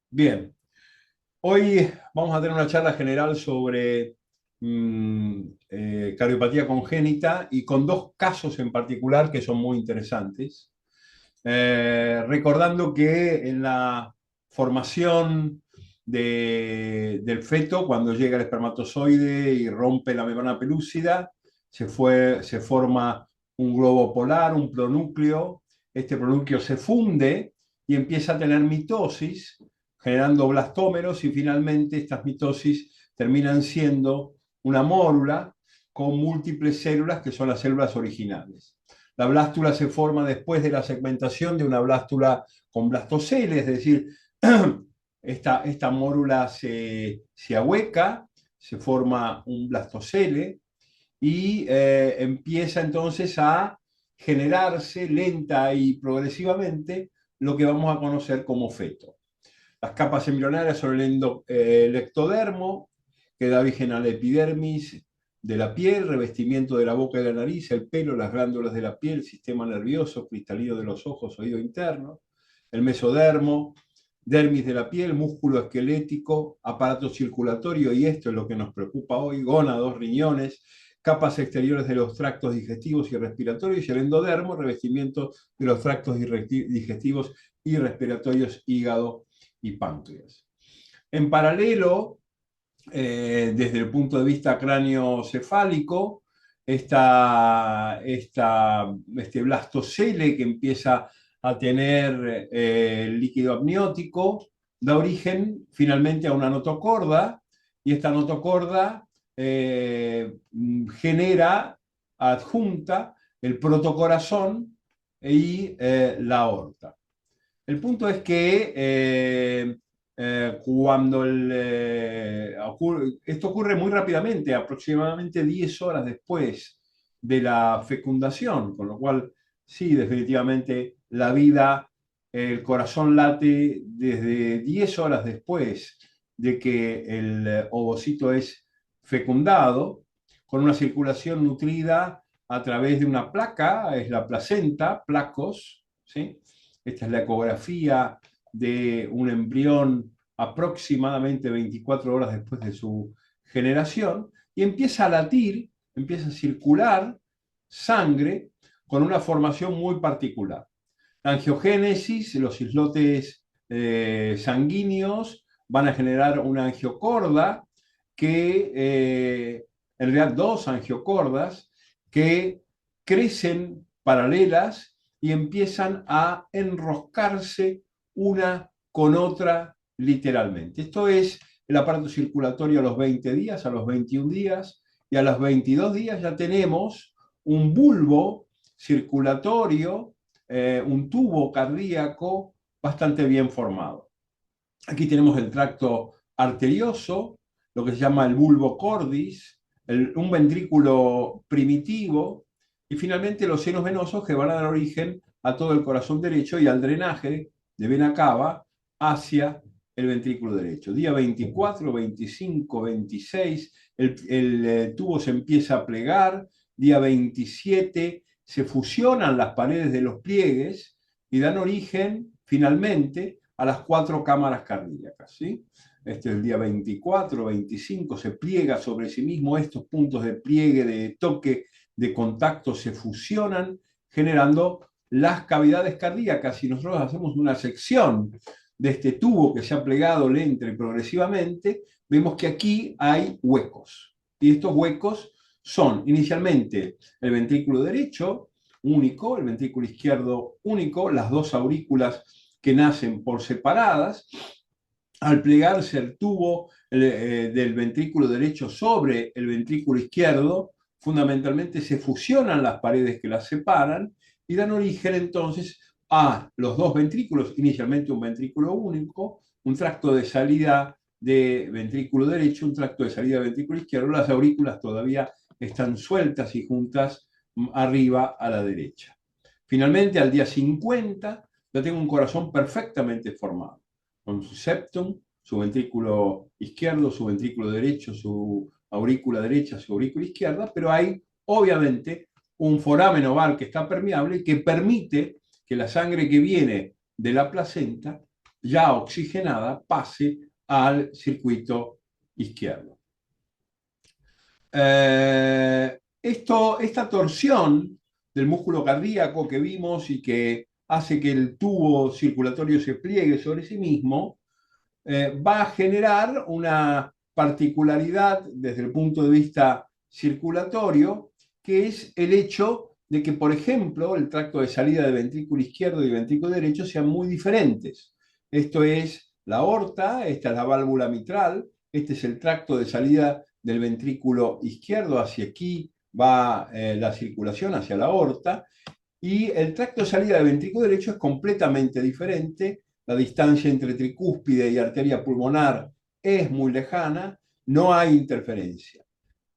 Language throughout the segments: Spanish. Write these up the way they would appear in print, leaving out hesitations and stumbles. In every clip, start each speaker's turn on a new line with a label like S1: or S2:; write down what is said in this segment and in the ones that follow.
S1: Bien, hoy vamos a tener una charla general sobre cardiopatía congénita y con dos casos en particular que son muy interesantes. Recordando que en la formación del feto, cuando llega el espermatozoide y rompe la membrana pelúcida, se forma un globo polar, un pronúcleo. Este pronúcleo se funde y empieza a tener mitosis, generando blastómeros, y finalmente estas mitosis terminan siendo una mórula con múltiples células que son las células originales. La blástula se forma después de la segmentación de una blástula con blastocele, es decir, esta mórula se ahueca, se forma un blastocele y empieza entonces a generarse lenta y progresivamente lo que vamos a conocer como feto. Las capas embrionarias son el ectodermo, que da origen a la epidermis de la piel, revestimiento de la boca y de la nariz, el pelo, las glándulas de la piel, sistema nervioso, cristalino de los ojos, oído interno, el mesodermo, dermis de la piel, músculo esquelético, aparato circulatorio, y esto es lo que nos preocupa hoy, gónados, riñones, capas exteriores de los tractos digestivos y respiratorios, y el endodermo, revestimiento de los tractos digestivos y respiratorios, hígado y páncreas. En paralelo, desde el punto de vista craneocefálico, este blastocele que empieza a tener líquido amniótico da origen finalmente a una notocorda, y esta notocorda genera, adjunta el protocorazón y la aorta. El punto es que cuando esto ocurre muy rápidamente, aproximadamente 10 horas después de la fecundación, con lo cual sí, definitivamente la vida, el corazón late desde 10 horas después de que el ovocito es fecundado, con una circulación nutrida a través de una placa, es la placenta, placos, ¿sí? Esta es la ecografía de un embrión aproximadamente 24 horas después de su generación, y empieza a latir, empieza a circular sangre con una formación muy particular. La angiogénesis, los islotes sanguíneos van a generar una angiocorda que, en realidad dos angiocordas, que crecen paralelas y empiezan a enroscarse una con otra literalmente. Esto es el aparato circulatorio a los 20 días, a los 21 días, y a los 22 días ya tenemos un bulbo circulatorio, un tubo cardíaco bastante bien formado. Aquí tenemos el tracto arterioso, lo que se llama el bulbo cordis, un ventrículo primitivo, y finalmente los senos venosos que van a dar origen a todo el corazón derecho y al drenaje de vena cava hacia el ventrículo derecho. Día 24, 25, 26, el tubo se empieza a plegar. Día 27 se fusionan las paredes de los pliegues y dan origen finalmente a las 4 cámaras cardíacas, ¿sí? El día 24, 25 se pliega sobre sí mismo, estos puntos de pliegue, de toque, de contacto se fusionan, generando las cavidades cardíacas. Si nosotros hacemos una sección de este tubo que se ha plegado lenta y progresivamente, vemos que aquí hay huecos. Y estos huecos son inicialmente el ventrículo derecho único, el ventrículo izquierdo único, las dos aurículas que nacen por separadas. Al plegarse el tubo del ventrículo derecho sobre el ventrículo izquierdo, fundamentalmente se fusionan las paredes que las separan y dan origen entonces a los dos ventrículos, inicialmente un ventrículo único, un tracto de salida de ventrículo derecho, un tracto de salida de ventrículo izquierdo. Las aurículas todavía están sueltas y juntas arriba a la derecha. Finalmente, al día 50, ya tengo un corazón perfectamente formado, con su septum, su ventrículo izquierdo, su ventrículo derecho, su aurícula derecha, su aurícula izquierda, pero hay obviamente un foramen oval que está permeable y que permite que la sangre que viene de la placenta ya oxigenada pase al circuito izquierdo. Esta torsión del músculo cardíaco que vimos y que hace que el tubo circulatorio se pliegue sobre sí mismo, va a generar una particularidad desde el punto de vista circulatorio, que es el hecho de que, por ejemplo, el tracto de salida del ventrículo izquierdo y ventrículo derecho sean muy diferentes. Esto es la aorta, esta es la válvula mitral, este es el tracto de salida del ventrículo izquierdo, hacia aquí va la circulación, hacia la aorta, y el tracto de salida del ventrículo derecho es completamente diferente. La distancia entre tricúspide y arteria pulmonar es muy lejana, no hay interferencia.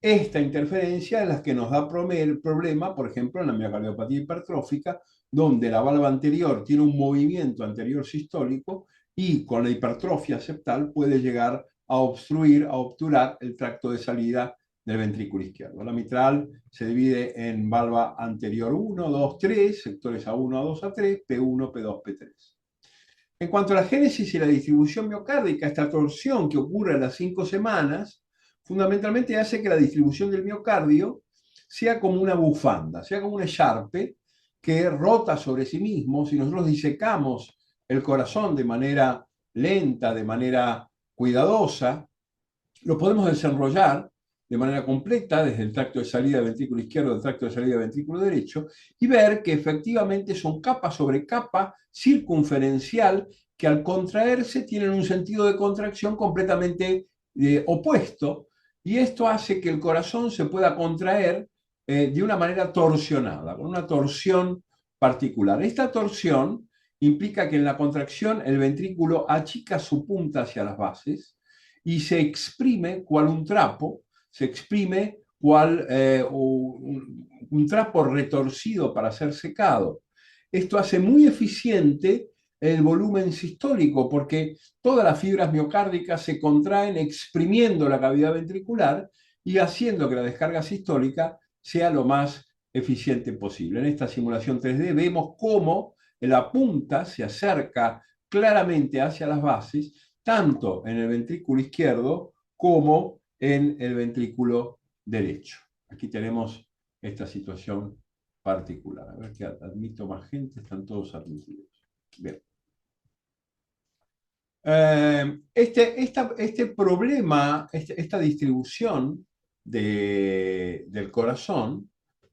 S1: Esta interferencia es la que nos da problema, por ejemplo, en la miocardiopatía hipertrófica, donde la valva anterior tiene un movimiento anterior sistólico y con la hipertrofia septal puede llegar a obturar el tracto de salida del ventrículo izquierdo. La mitral se divide en valva anterior 1, 2, 3, sectores A1, A2, A3, P1, P2, P3. En cuanto a la génesis y la distribución miocárdica, esta torsión que ocurre a las 5 semanas, fundamentalmente hace que la distribución del miocardio sea como una bufanda, sea como un echarpe que rota sobre sí mismo. Si nosotros disecamos el corazón de manera lenta, de manera cuidadosa, lo podemos desenrollar de manera completa desde el tracto de salida del ventrículo izquierdo al tracto de salida del ventrículo derecho y ver que efectivamente son capa sobre capa circunferencial que al contraerse tienen un sentido de contracción completamente opuesto, y esto hace que el corazón se pueda contraer de una manera torsionada, con una torsión particular. Esta torsión implica que en la contracción el ventrículo achica su punta hacia las bases y se exprime cual un trapo, se exprime cual un trapo retorcido para ser secado. Esto hace muy eficiente el volumen sistólico, porque todas las fibras miocárdicas se contraen exprimiendo la cavidad ventricular y haciendo que la descarga sistólica sea lo más eficiente posible. En esta simulación 3D vemos cómo la punta se acerca claramente hacia las bases, tanto en el ventrículo izquierdo como en el ventrículo derecho. Aquí tenemos esta situación particular. A ver que admito más gente, están todos admitidos. Bien. Este problema, esta distribución del corazón,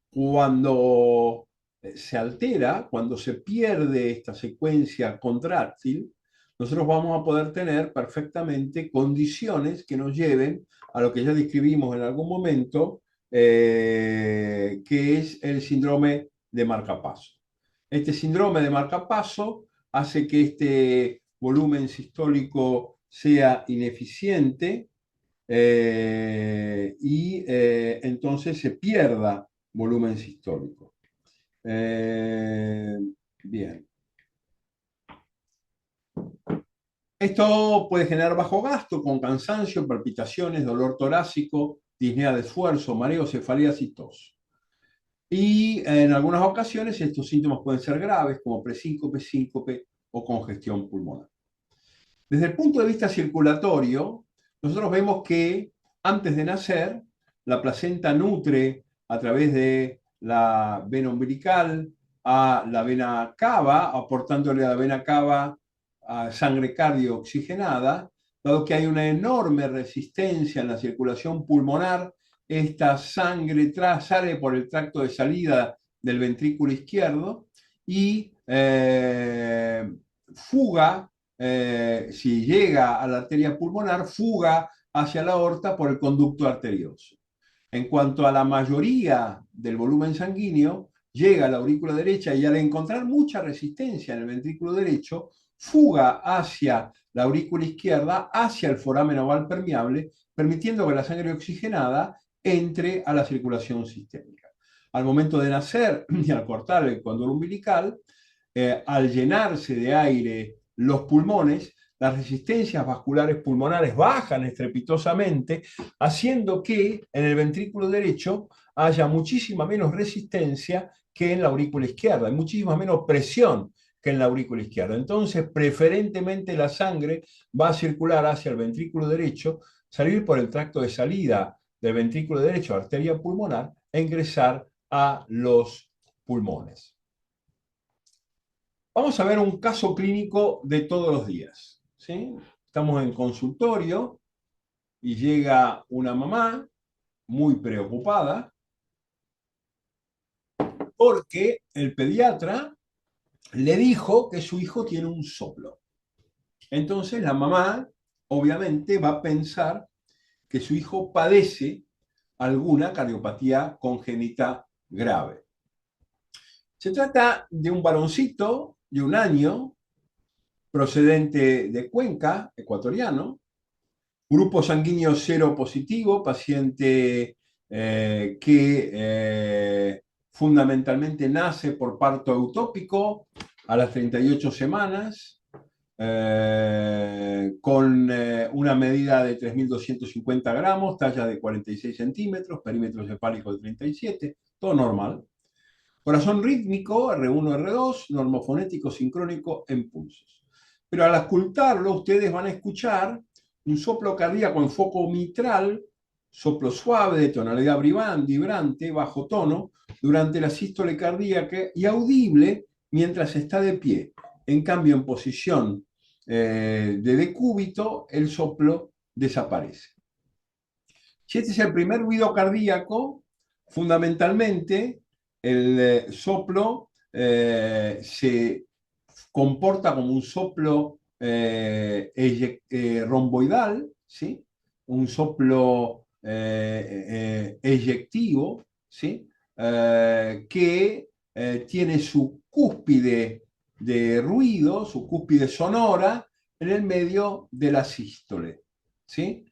S1: cuando se altera, cuando se pierde esta secuencia contráctil, nosotros vamos a poder tener perfectamente condiciones que nos lleven a lo que ya describimos en algún momento, que es el síndrome de marcapaso. Este síndrome de marcapaso hace que este volumen sistólico sea ineficiente y entonces se pierda volumen sistólico. Bien. Esto puede generar bajo gasto con cansancio, palpitaciones, dolor torácico, disnea de esfuerzo, mareo, cefalea y tos. Y en algunas ocasiones estos síntomas pueden ser graves, como presíncope, síncope o congestión pulmonar. Desde el punto de vista circulatorio, nosotros vemos que antes de nacer, la placenta nutre a través de la vena umbilical a la vena cava, aportándole a la vena cava sangre cardio-oxigenada. Dado que hay una enorme resistencia en la circulación pulmonar, esta sangre sale por el tracto de salida del ventrículo izquierdo y fuga, si llega a la arteria pulmonar, fuga hacia la aorta por el conducto arterioso. En cuanto a la mayoría del volumen sanguíneo, llega a la aurícula derecha y al encontrar mucha resistencia en el ventrículo derecho, fuga hacia la aurícula izquierda, hacia el foramen oval permeable, permitiendo que la sangre oxigenada entre a la circulación sistémica. Al momento de nacer y al cortar el cordón umbilical, al llenarse de aire los pulmones, las resistencias vasculares pulmonares bajan estrepitosamente, haciendo que en el ventrículo derecho haya muchísima menos resistencia que en la aurícula izquierda, hay muchísima menos presión que en la aurícula izquierda. Entonces, preferentemente la sangre va a circular hacia el ventrículo derecho, salir por el tracto de salida del ventrículo derecho, arteria pulmonar, e ingresar a los pulmones. Vamos a ver un caso clínico de todos los días, ¿sí? Estamos en consultorio y llega una mamá muy preocupada porque el pediatra le dijo que su hijo tiene un soplo. Entonces la mamá obviamente va a pensar que su hijo padece alguna cardiopatía congénita grave. Se trata de un varoncito de 1 año, procedente de Cuenca, ecuatoriano, grupo sanguíneo cero positivo, paciente que fundamentalmente nace por parto eutópico a las 38 semanas, con una medida de 3.250 gramos, talla de 46 centímetros, perímetro cefálico de 37, todo normal. Corazón rítmico, R1, R2, normofonético sincrónico en pulsos. Pero al ocultarlo, ustedes van a escuchar un soplo cardíaco en foco mitral, soplo suave de tonalidad vibrante, bajo tono, durante la sístole cardíaca y audible mientras está de pie. En cambio, en posición de decúbito, el soplo desaparece. Si este es el primer ruido cardíaco, fundamentalmente el soplo se comporta como un soplo romboidal, ¿sí? Un soplo eyectivo, ¿sí? Que tiene su cúspide de ruido, su cúspide sonora, en el medio de la sístole, ¿sí?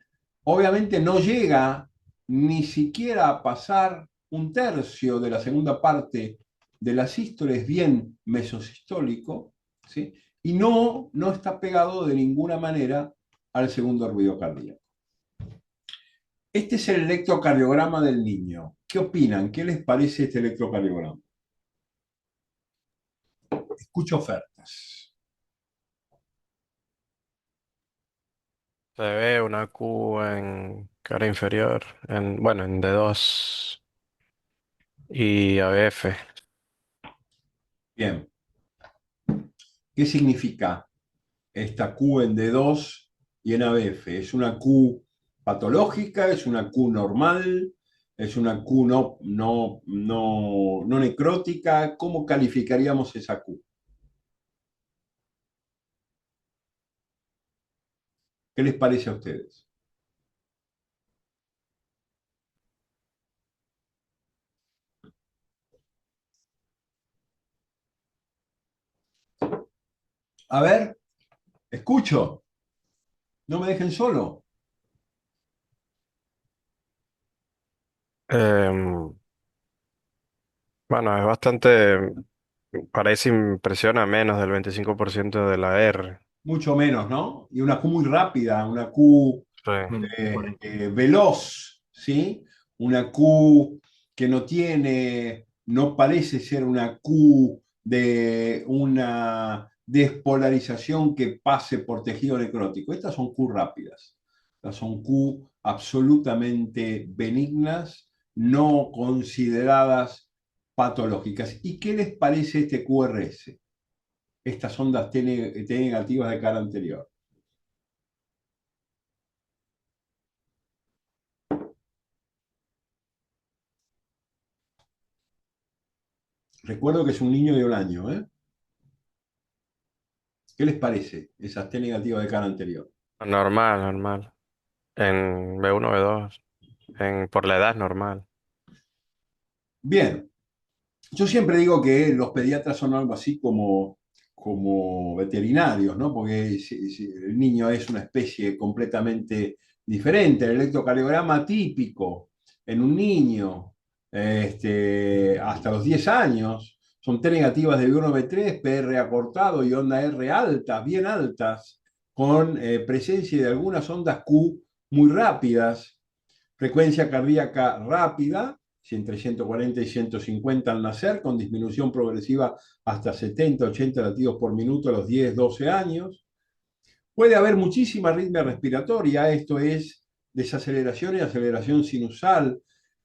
S1: Obviamente no llega ni siquiera a pasar 1/3 de la segunda parte de la sístole, es bien mesosistólico, ¿sí? Y no está pegado de ninguna manera al segundo ruido cardíaco. Este es el electrocardiograma del niño. ¿Qué opinan? ¿Qué les parece este electrocardiograma? Escucho ofertas.
S2: Se ve una Q en cara inferior, bueno, en D2 y ABF.
S1: Bien. ¿Qué significa esta Q en D2 y en ABF? ¿Es una Q patológica? ¿Es una Q normal? ¿Es una Q no necrótica? ¿Cómo calificaríamos esa Q? ¿Qué les parece a ustedes? A ver, escucho. No me dejen solo.
S2: Em, bueno, es bastante, parece impresiona menos del 25% de la R.
S1: Mucho menos, ¿no? Y una Q muy rápida, una Q
S2: Sí.
S1: veloz, ¿sí? Una Q que no parece ser una Q de una despolarización que pase por tejido necrótico. Estas son Q rápidas. Estas son Q absolutamente benignas, no consideradas patológicas. ¿Y qué les parece este QRS? Estas ondas T negativas de cara anterior. Recuerdo que es un niño de 1 año, ¿eh? ¿Qué les parece esas T negativas de cara anterior?
S2: Normal, normal. En B1, B2, por la edad es normal.
S1: Bien, yo siempre digo que los pediatras son algo así como veterinarios, ¿no? Porque si el niño es una especie completamente diferente. El electrocardiograma típico en un niño hasta los 10 años son T negativas de B1, B3, PR acortado y onda R altas, bien altas, con presencia de algunas ondas Q muy rápidas, frecuencia cardíaca rápida entre 140 y 150 al nacer, con disminución progresiva hasta 70, 80 latidos por minuto a los 10, 12 años. Puede haber muchísima arritmia respiratoria, esto es desaceleración y aceleración sinusal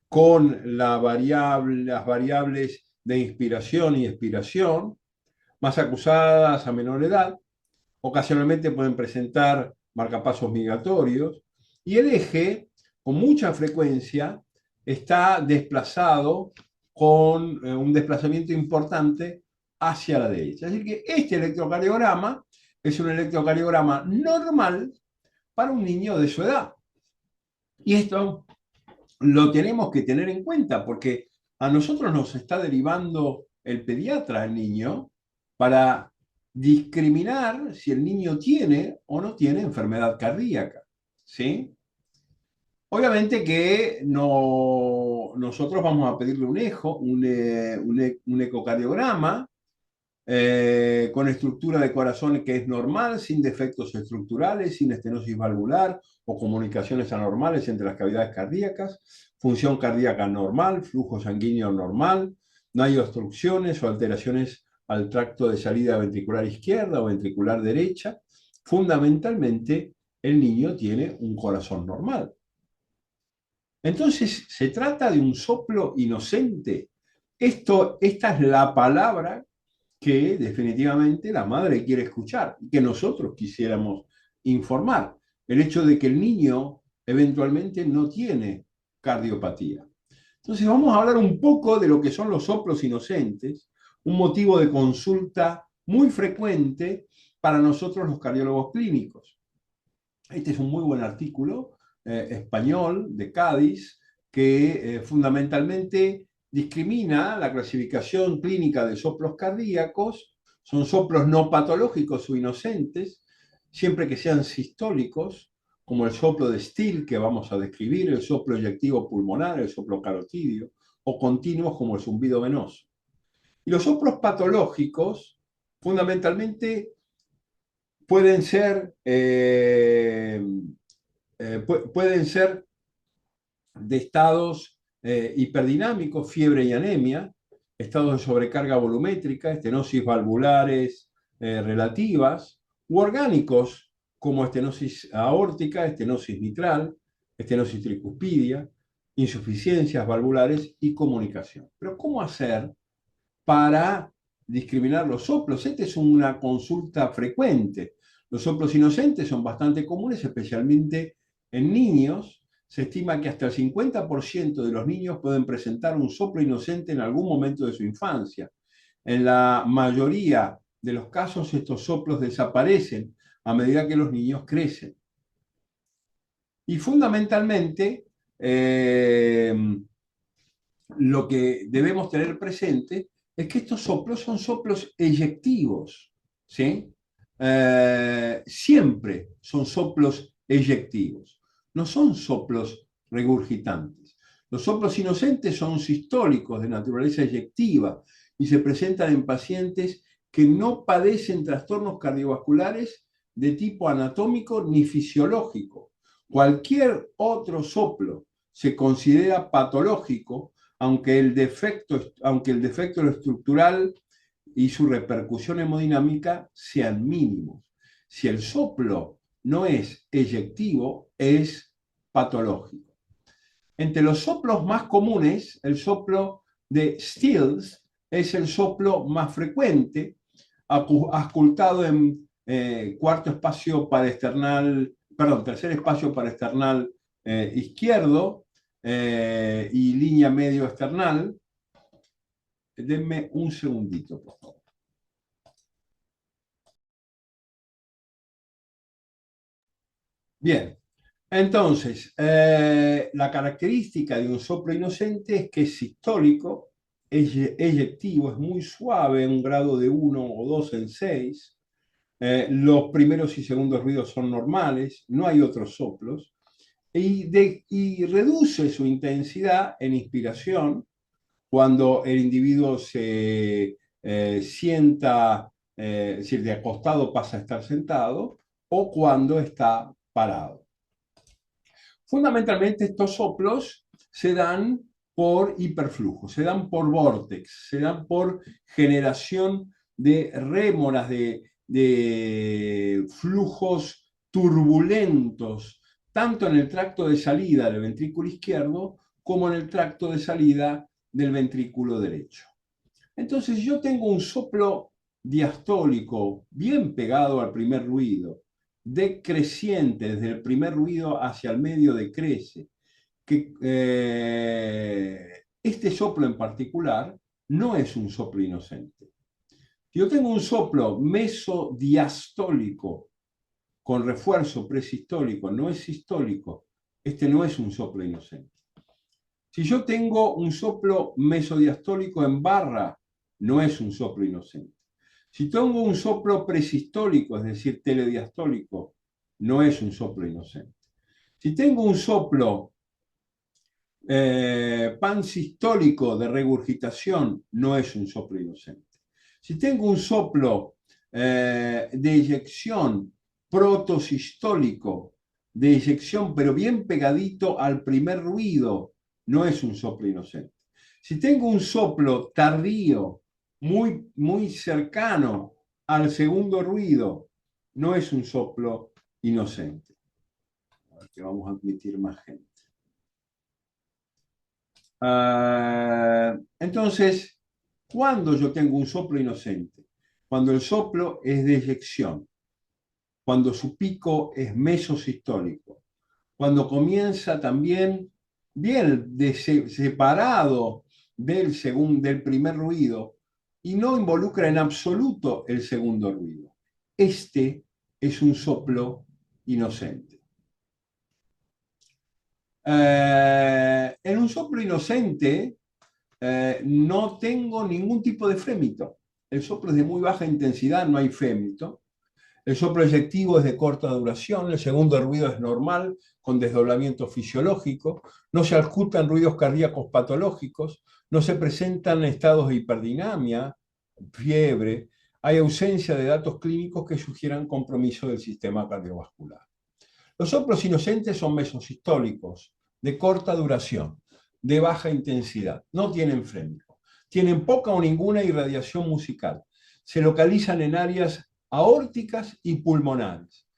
S1: con las variables de inspiración y expiración, más acusadas a menor edad. Ocasionalmente pueden presentar marcapasos migratorios y el eje, con mucha frecuencia, está desplazado con un desplazamiento importante hacia la derecha. Es decir, que este electrocardiograma es un electrocardiograma normal para un niño de su edad. Y esto lo tenemos que tener en cuenta porque a nosotros nos está derivando el pediatra al niño para discriminar si el niño tiene o no tiene enfermedad cardíaca, ¿sí? Obviamente que no, nosotros vamos a pedirle un ecocardiograma con estructura de corazón que es normal, sin defectos estructurales, sin estenosis valvular o comunicaciones anormales entre las cavidades cardíacas, función cardíaca normal, flujo sanguíneo normal, no hay obstrucciones o alteraciones al tracto de salida ventricular izquierda o ventricular derecha. Fundamentalmente, el niño tiene un corazón normal. Entonces, se trata de un soplo inocente. Esta es la palabra que definitivamente la madre quiere escuchar y que nosotros quisiéramos informar. El hecho de que el niño eventualmente no tiene cardiopatía. Entonces vamos a hablar un poco de lo que son los soplos inocentes, un motivo de consulta muy frecuente para nosotros los cardiólogos clínicos. Este es un muy buen artículo español de Cádiz que fundamentalmente discrimina la clasificación clínica de soplos cardíacos. Son soplos no patológicos o inocentes, siempre que sean sistólicos, como el soplo de Still que vamos a describir, el soplo eyectivo pulmonar, el soplo carotidio, o continuos como el zumbido venoso. Y los soplos patológicos, fundamentalmente, pueden ser pueden ser de estados hiperdinámicos, fiebre y anemia, estados de sobrecarga volumétrica, estenosis valvulares relativas, u orgánicos como estenosis aórtica, estenosis mitral, estenosis tricuspidia, insuficiencias valvulares y comunicación. Pero ¿cómo hacer para discriminar los soplos? Esta es una consulta frecuente. Los soplos inocentes son bastante comunes, especialmente en niños. Se estima que hasta el 50% de los niños pueden presentar un soplo inocente en algún momento de su infancia. En la mayoría de los casos, estos soplos desaparecen a medida que los niños crecen. Y fundamentalmente, lo que debemos tener presente es que estos soplos son soplos eyectivos, ¿sí? Siempre son soplos eyectivos, no son soplos regurgitantes. Los soplos inocentes son sistólicos de naturaleza eyectiva y se presentan en pacientes que no padecen trastornos cardiovasculares de tipo anatómico ni fisiológico. Cualquier otro soplo se considera patológico, aunque el defecto estructural y su repercusión hemodinámica sean mínimos. Si el soplo no es eyectivo, es patológico. Entre los soplos más comunes, el soplo de Stills es el soplo más frecuente, auscultado en tercer espacio paraesternal izquierdo y línea medio esternal. Denme un segundito, por favor. Bien, entonces, la característica de un soplo inocente es que es sistólico, es eyectivo, es muy suave, un grado de 1 o 2 en 6. Los primeros y segundos ruidos son normales, no hay otros soplos, y reduce su intensidad en inspiración cuando el individuo se sienta, es decir, de acostado pasa a estar sentado, o cuando está parado. Fundamentalmente estos soplos se dan por hiperflujo, se dan por vórtex, se dan por generación de rémoras, de flujos turbulentos, tanto en el tracto de salida del ventrículo izquierdo como en el tracto de salida del ventrículo derecho. Entonces yo tengo un soplo diastólico bien pegado al primer ruido, decreciente, desde el primer ruido hacia el medio decrece, que este soplo en particular no es un soplo inocente. Si yo tengo un soplo mesodiastólico con refuerzo presistólico, no es sistólico, este no es un soplo inocente. Si yo tengo un soplo mesodiastólico en barra, no es un soplo inocente. Si tengo un soplo presistólico, es decir, telediastólico, no es un soplo inocente. Si tengo un soplo pansistólico de regurgitación, no es un soplo inocente. Si tengo un soplo de eyección protosistólico, de eyección pero bien pegadito al primer ruido, no es un soplo inocente. Si tengo un soplo tardío, muy cercano al segundo ruido, no es un soplo inocente. A ver, que vamos a admitir más gente. Entonces, ¿cuándo yo tengo un soplo inocente? Cuando el soplo es de eyección, cuando su pico es mesosistólico, cuando comienza también bien separado del primer ruido y no involucra en absoluto el segundo ruido. Este es un soplo inocente. En un soplo inocente no tengo ningún tipo de fémito. El soplo es de muy baja intensidad, no hay fémito. El soplo eyectivo es de corta duración, el segundo ruido es normal, con desdoblamiento fisiológico, no se ocultan ruidos cardíacos patológicos, no se presentan estados de hiperdinamia, fiebre, hay ausencia de datos clínicos que sugieran compromiso del sistema cardiovascular. Los soplos inocentes son mesosistólicos, de corta duración, de baja intensidad, no tienen frénico, tienen poca o ninguna irradiación musical, se localizan en áreas aórticas y pulmonares.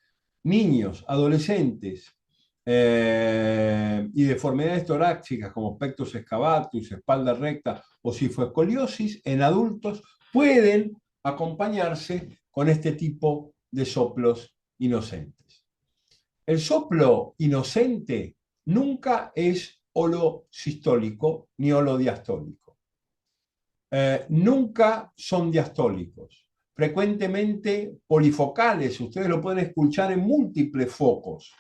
S1: Niños, adolescentes y deformidades torácicas como pectus excavatus, espalda recta o cifoescoliosis en adultos pueden acompañarse con este tipo de soplos inocentes. El soplo inocente nunca es holosistólico ni holodiastólico. Nunca son diastólicos. Frecuentemente polifocales, ustedes lo pueden escuchar en múltiples focos.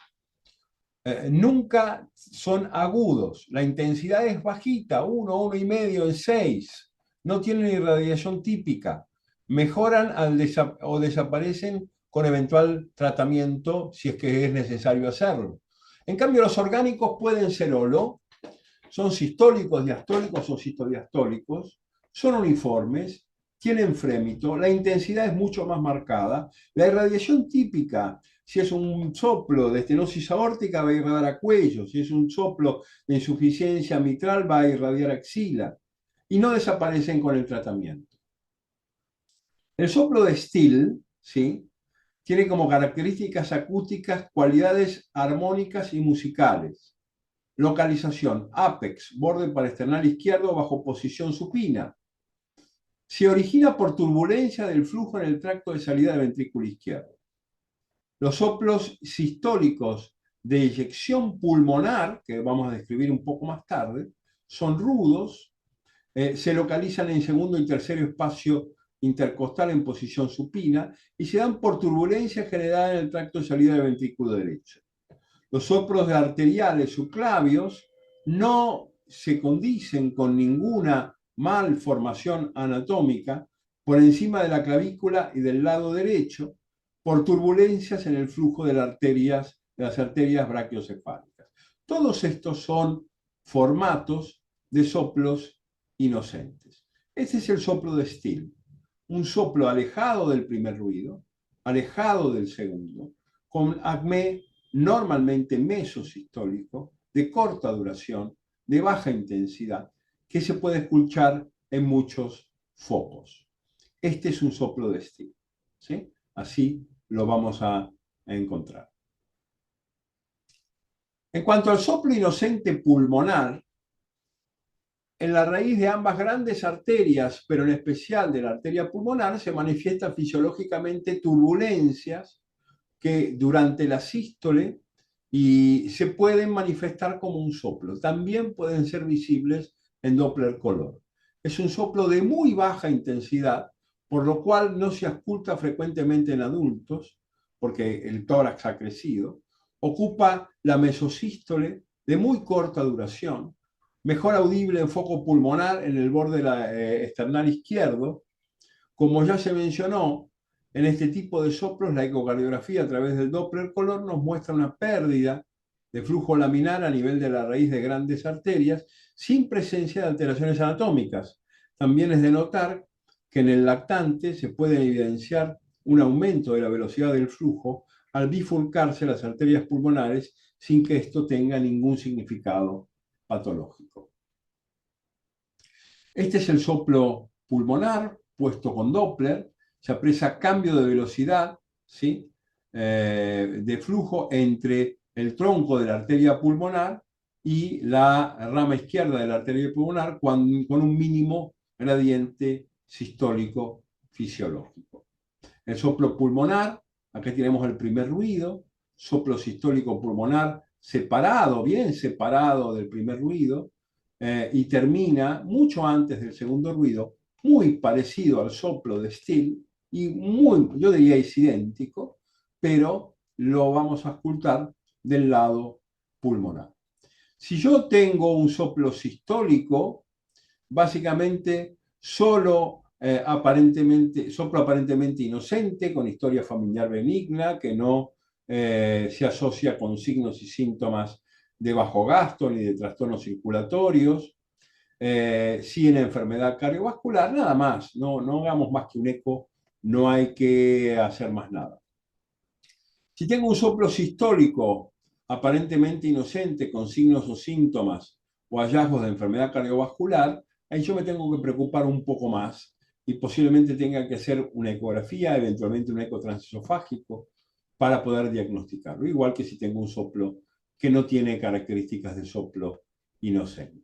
S1: Nunca son agudos. La intensidad es bajita, 1, 1,5 en 6. No tienen irradiación típica. Mejoran o desaparecen con eventual tratamiento si es que es necesario hacerlo. En cambio, los orgánicos pueden ser holo, son sistólicos, diastólicos o citodiastólicos, son uniformes, tienen frémito, la intensidad es mucho más marcada, la irradiación típica, si es un soplo de estenosis aórtica va a irradiar a cuello, si es un soplo de insuficiencia mitral va a irradiar axila, y no desaparecen con el tratamiento. El soplo de Still, ¿sí?, tiene como características acústicas cualidades armónicas y musicales. Localización, apex, borde parasternal izquierdo bajo posición supina. Se origina por turbulencia del flujo en el tracto de salida del ventrículo izquierdo. Los soplos sistólicos de eyección pulmonar, que vamos a describir un poco más tarde, son rudos, se localizan en segundo y tercer espacio intercostal en posición supina y se dan por turbulencia generada en el tracto de salida del ventrículo derecho. Los soplos arteriales subclavios no se condicen con ninguna malformación anatómica por encima de la clavícula y del lado derecho por turbulencias en el flujo de las arterias brachiocefálicas. Todos estos son formatos de soplos inocentes. Este es el soplo de Still, un soplo alejado del primer ruido, alejado del segundo, con acmé normalmente mesosistólico, de corta duración, de baja intensidad, que se puede escuchar en muchos focos. Este es un soplo de Still, ¿sí? Así lo vamos a encontrar. En cuanto al soplo inocente pulmonar, en la raíz de ambas grandes arterias, pero en especial de la arteria pulmonar, se manifiestan fisiológicamente turbulencias que durante la sístole y se pueden manifestar como un soplo. También pueden ser visibles en Doppler color. Es un soplo de muy baja intensidad, por lo cual no se ausculta frecuentemente en adultos, porque el tórax ha crecido. Ocupa la mesosístole de muy corta duración, mejor audible en foco pulmonar en el borde esternal izquierdo. Como ya se mencionó, en este tipo de soplos la ecocardiografía a través del Doppler color nos muestra una pérdida de flujo laminar a nivel de la raíz de grandes arterias sin presencia de alteraciones anatómicas. También es de notar que en el lactante se puede evidenciar un aumento de la velocidad del flujo al bifurcarse las arterias pulmonares sin que esto tenga ningún significado patológico. Este es el soplo pulmonar puesto con Doppler. Se aprecia cambio de velocidad, ¿sí? De flujo entre el tronco de la arteria pulmonar y la rama izquierda de la arteria pulmonar con un mínimo gradiente sistólico fisiológico. El soplo pulmonar, aquí tenemos el primer ruido, soplo sistólico pulmonar separado, bien separado del primer ruido, y termina mucho antes del segundo ruido, muy parecido al soplo de Still, y muy, yo diría, es idéntico, pero lo vamos a ocultar del lado pulmonar. Si yo tengo un soplo sistólico, básicamente solo soplo aparentemente inocente, con historia familiar benigna, que no se asocia con signos y síntomas de bajo gasto ni de trastornos circulatorios, sí en enfermedad cardiovascular, nada más, no hagamos más que un eco, no hay que hacer más nada. Si tengo un soplo sistólico aparentemente inocente con signos o síntomas o hallazgos de enfermedad cardiovascular, ahí yo me tengo que preocupar un poco más y posiblemente tenga que hacer una ecografía, eventualmente un eco transesofágico para poder diagnosticarlo, igual que si tengo un soplo que no tiene características de soplo inocente.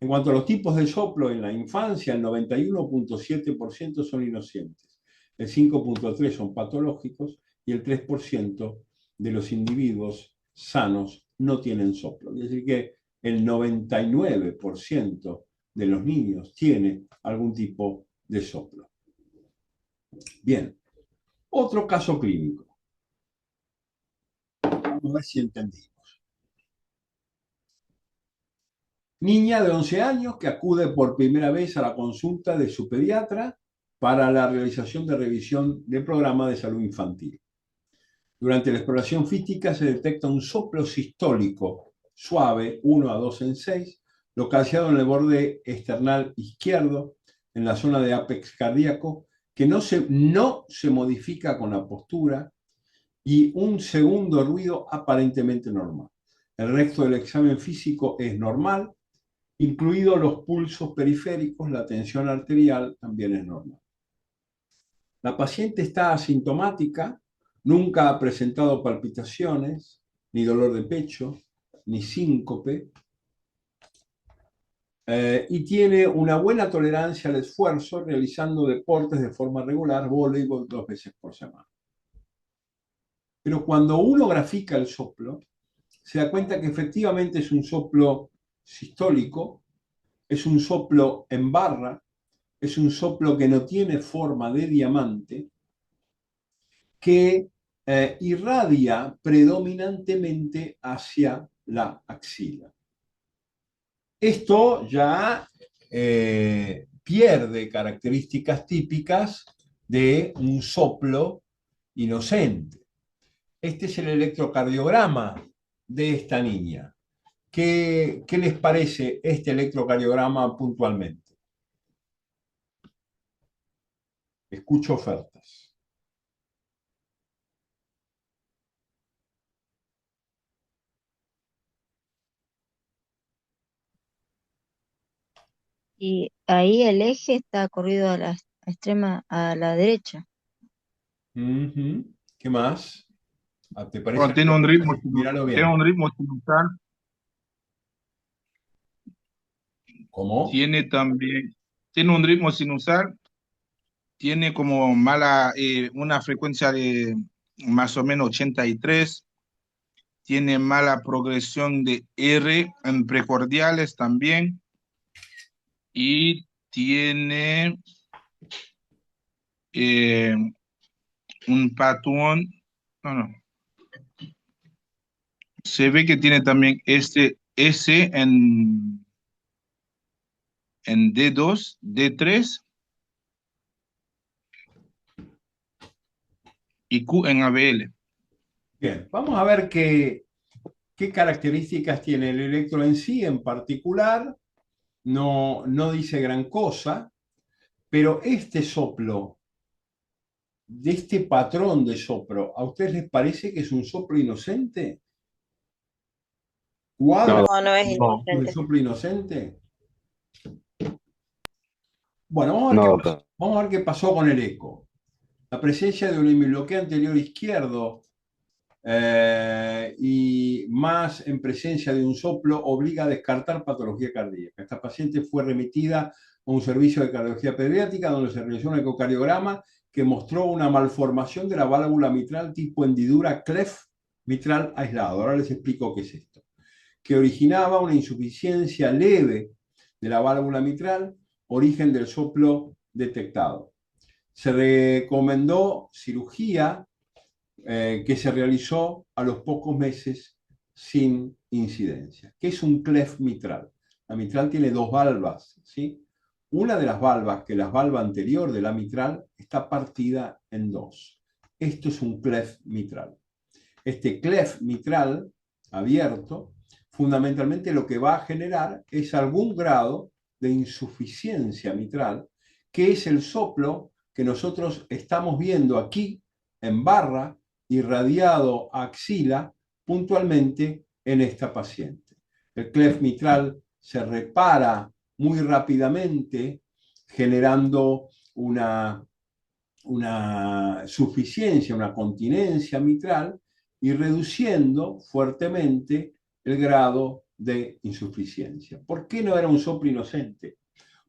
S1: En cuanto a los tipos de soplo en la infancia, el 91.7% son inocentes, el 5.3% son patológicos y el 3% de los individuos sanos no tienen soplo. Es decir, que el 99% de los niños tiene algún tipo de soplo. Bien, otro caso clínico. Vamos a ver si entendí. Niña de 11 años que acude por primera vez a la consulta de su pediatra para la realización de revisión del programa de salud infantil. Durante la exploración física se detecta un soplo sistólico suave, 1 a 2 en 6, localizado en el borde esternal izquierdo, en la zona de ápex cardíaco, que no se modifica con la postura, y un segundo ruido aparentemente normal. El resto del examen físico es normal, incluidos los pulsos periféricos, la tensión arterial también es normal. La paciente está asintomática, nunca ha presentado palpitaciones, ni dolor de pecho, ni síncope, y tiene una buena tolerancia al esfuerzo, realizando deportes de forma regular, voleibol 2 veces por semana. Pero cuando uno grafica el soplo, se da cuenta que efectivamente es un soplo sistólico, es un soplo en barra, es un soplo que no tiene forma de diamante, que irradia predominantemente hacia la axila. Esto ya pierde características típicas de un soplo inocente. Este es el electrocardiograma de esta niña. ¿Qué les parece este electrocardiograma puntualmente? Escucho ofertas.
S3: Y ahí el eje está corrido a la extrema, a la derecha.
S1: Ujú. ¿Qué más? ¿Te parece
S4: Bueno,
S1: algo más? Míralo
S4: tiene
S1: bien.
S4: un ritmo sinusal,
S1: ¿Cómo?
S4: tiene también, tiene un ritmo sinusal, tiene como una frecuencia de más o menos 83, tiene mala progresión de R en precordiales también, y tiene eh, un patrón, no, no, se ve que tiene también este S en D2, D3 y Q en ABL.
S1: Bien, vamos a ver qué características tiene el electro en sí en particular. No, no dice gran cosa, pero este soplo, de este patrón de soplo, ¿a ustedes les parece que es un soplo inocente? ¿Cuadra
S2: No,
S5: No, no es
S4: No,
S1: con el
S5: inocente.
S1: soplo inocente? Bueno, vamos a ver
S2: no,
S1: qué pasó,
S2: doctor.
S1: vamos a ver qué pasó con el eco. La presencia de un hemibloqueo anterior izquierdo y más en presencia de un soplo obliga a descartar patología cardíaca. Esta paciente fue remitida a un servicio de cardiología pediátrica donde se realizó un ecocardiograma que mostró una malformación de la válvula mitral tipo hendidura cleft mitral aislado. Ahora les explico qué es esto. Que originaba una insuficiencia leve de la válvula mitral, origen del soplo detectado. Se recomendó cirugía que se realizó a los pocos meses sin incidencia. ¿Qué es un cleft mitral? La mitral tiene dos valvas, ¿sí? Una de las valvas, que es la valva anterior de la mitral, está partida en dos. Esto es un cleft mitral. Este cleft mitral abierto, fundamentalmente lo que va a generar es algún grado de insuficiencia mitral, que es el soplo que nosotros estamos viendo aquí en barra irradiado a axila puntualmente en esta paciente. El cleft mitral se repara muy rápidamente generando una suficiencia, una continencia mitral y reduciendo fuertemente el grado de insuficiencia. ¿Por qué no era un soplo inocente?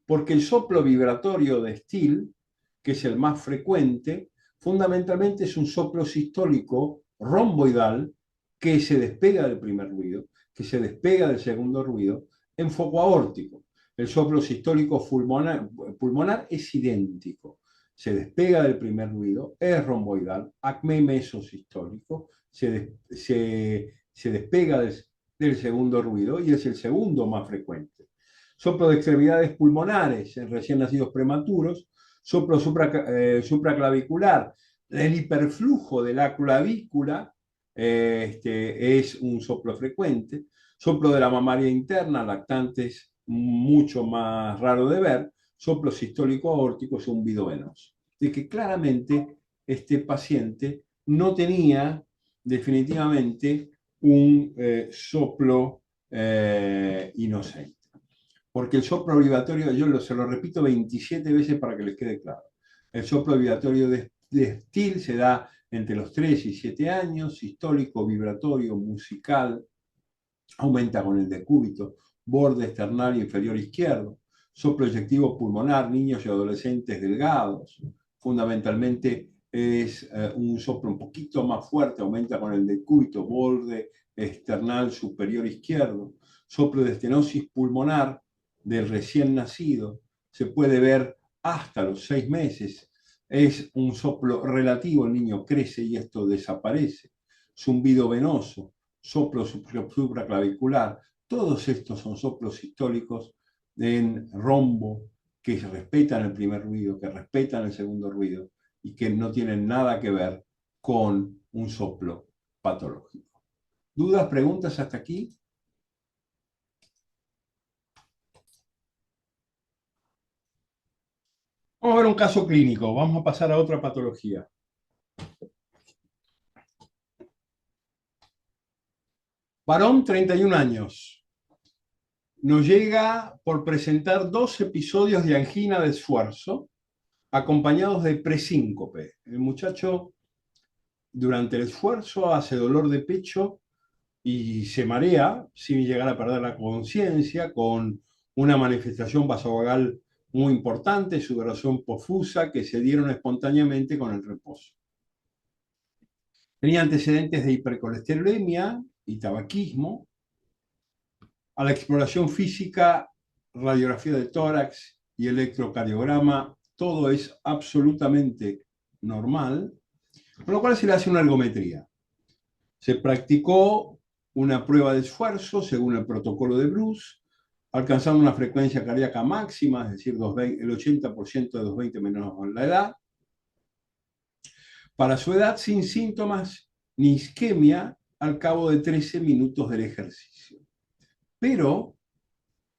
S1: Porque el soplo vibratorio de Still, que es el más frecuente, fundamentalmente es un soplo sistólico romboidal que se despega del primer ruido, que se despega del segundo ruido en foco aórtico. El soplo sistólico pulmonar es idéntico. Se despega del primer ruido, es romboidal, acme mesosistólico, se despega del segundo ruido y es el segundo más frecuente. Soplo de extremidades pulmonares en recién nacidos prematuros, soplo supraclavicular, el hiperflujo de la clavícula es un soplo frecuente, soplo de la mamaria interna, lactantes mucho más raro de ver, soplo sistólico aórtico, zumbido venoso. De que claramente este paciente no tenía definitivamente un soplo inocente. Porque el soplo vibratorio, se lo repito 27 veces para que les quede claro. El soplo vibratorio de Still se da entre los 3 y 7 años, sistólico, vibratorio, musical, aumenta con el decúbito, borde external inferior izquierdo, soplo eyectivo pulmonar, niños y adolescentes delgados, fundamentalmente es un soplo un poquito más fuerte, aumenta con el decúbito, borde external superior izquierdo, soplo de estenosis pulmonar del recién nacido, se puede ver hasta los 6 meses, es un soplo relativo, el niño crece y esto desaparece, zumbido venoso, soplo supraclavicular, todos estos son soplos sistólicos en rombo que respetan el primer ruido, que respetan el segundo ruido y que no tienen nada que ver con un soplo patológico. ¿Dudas, preguntas hasta aquí? Vamos a ver un caso clínico, vamos a pasar a otra patología. Varón, 31 años. nos llega por presentar 2 episodios de angina de esfuerzo acompañados de presíncope. El muchacho durante el esfuerzo hace dolor de pecho y se marea sin llegar a perder la conciencia, con una manifestación vasovagal muy importante, sudoración profusa, que se dieron espontáneamente con el reposo. Tenía antecedentes de hipercolesterolemia y tabaquismo. A la exploración física, radiografía de tórax y electrocardiograma, todo es absolutamente normal, con lo cual se le hace una ergometría. Se practicó una prueba de esfuerzo según el protocolo de Bruce, alcanzando una frecuencia cardíaca máxima, es decir, el 80% de 220 menos la edad. Para su edad, sin síntomas ni isquemia al cabo de 13 minutos del ejercicio. Pero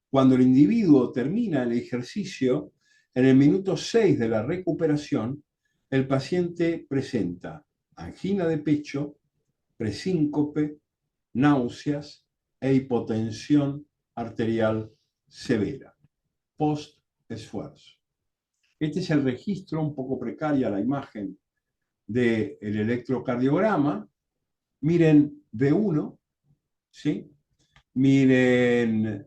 S1: cuando el individuo termina el ejercicio, en el minuto 6 de la recuperación, el paciente presenta angina de pecho, presíncope, náuseas e hipotensión arterial severa, post-esfuerzo. Este es el registro, un poco precaria la imagen del electrocardiograma. Miren B1, ¿sí? Miren,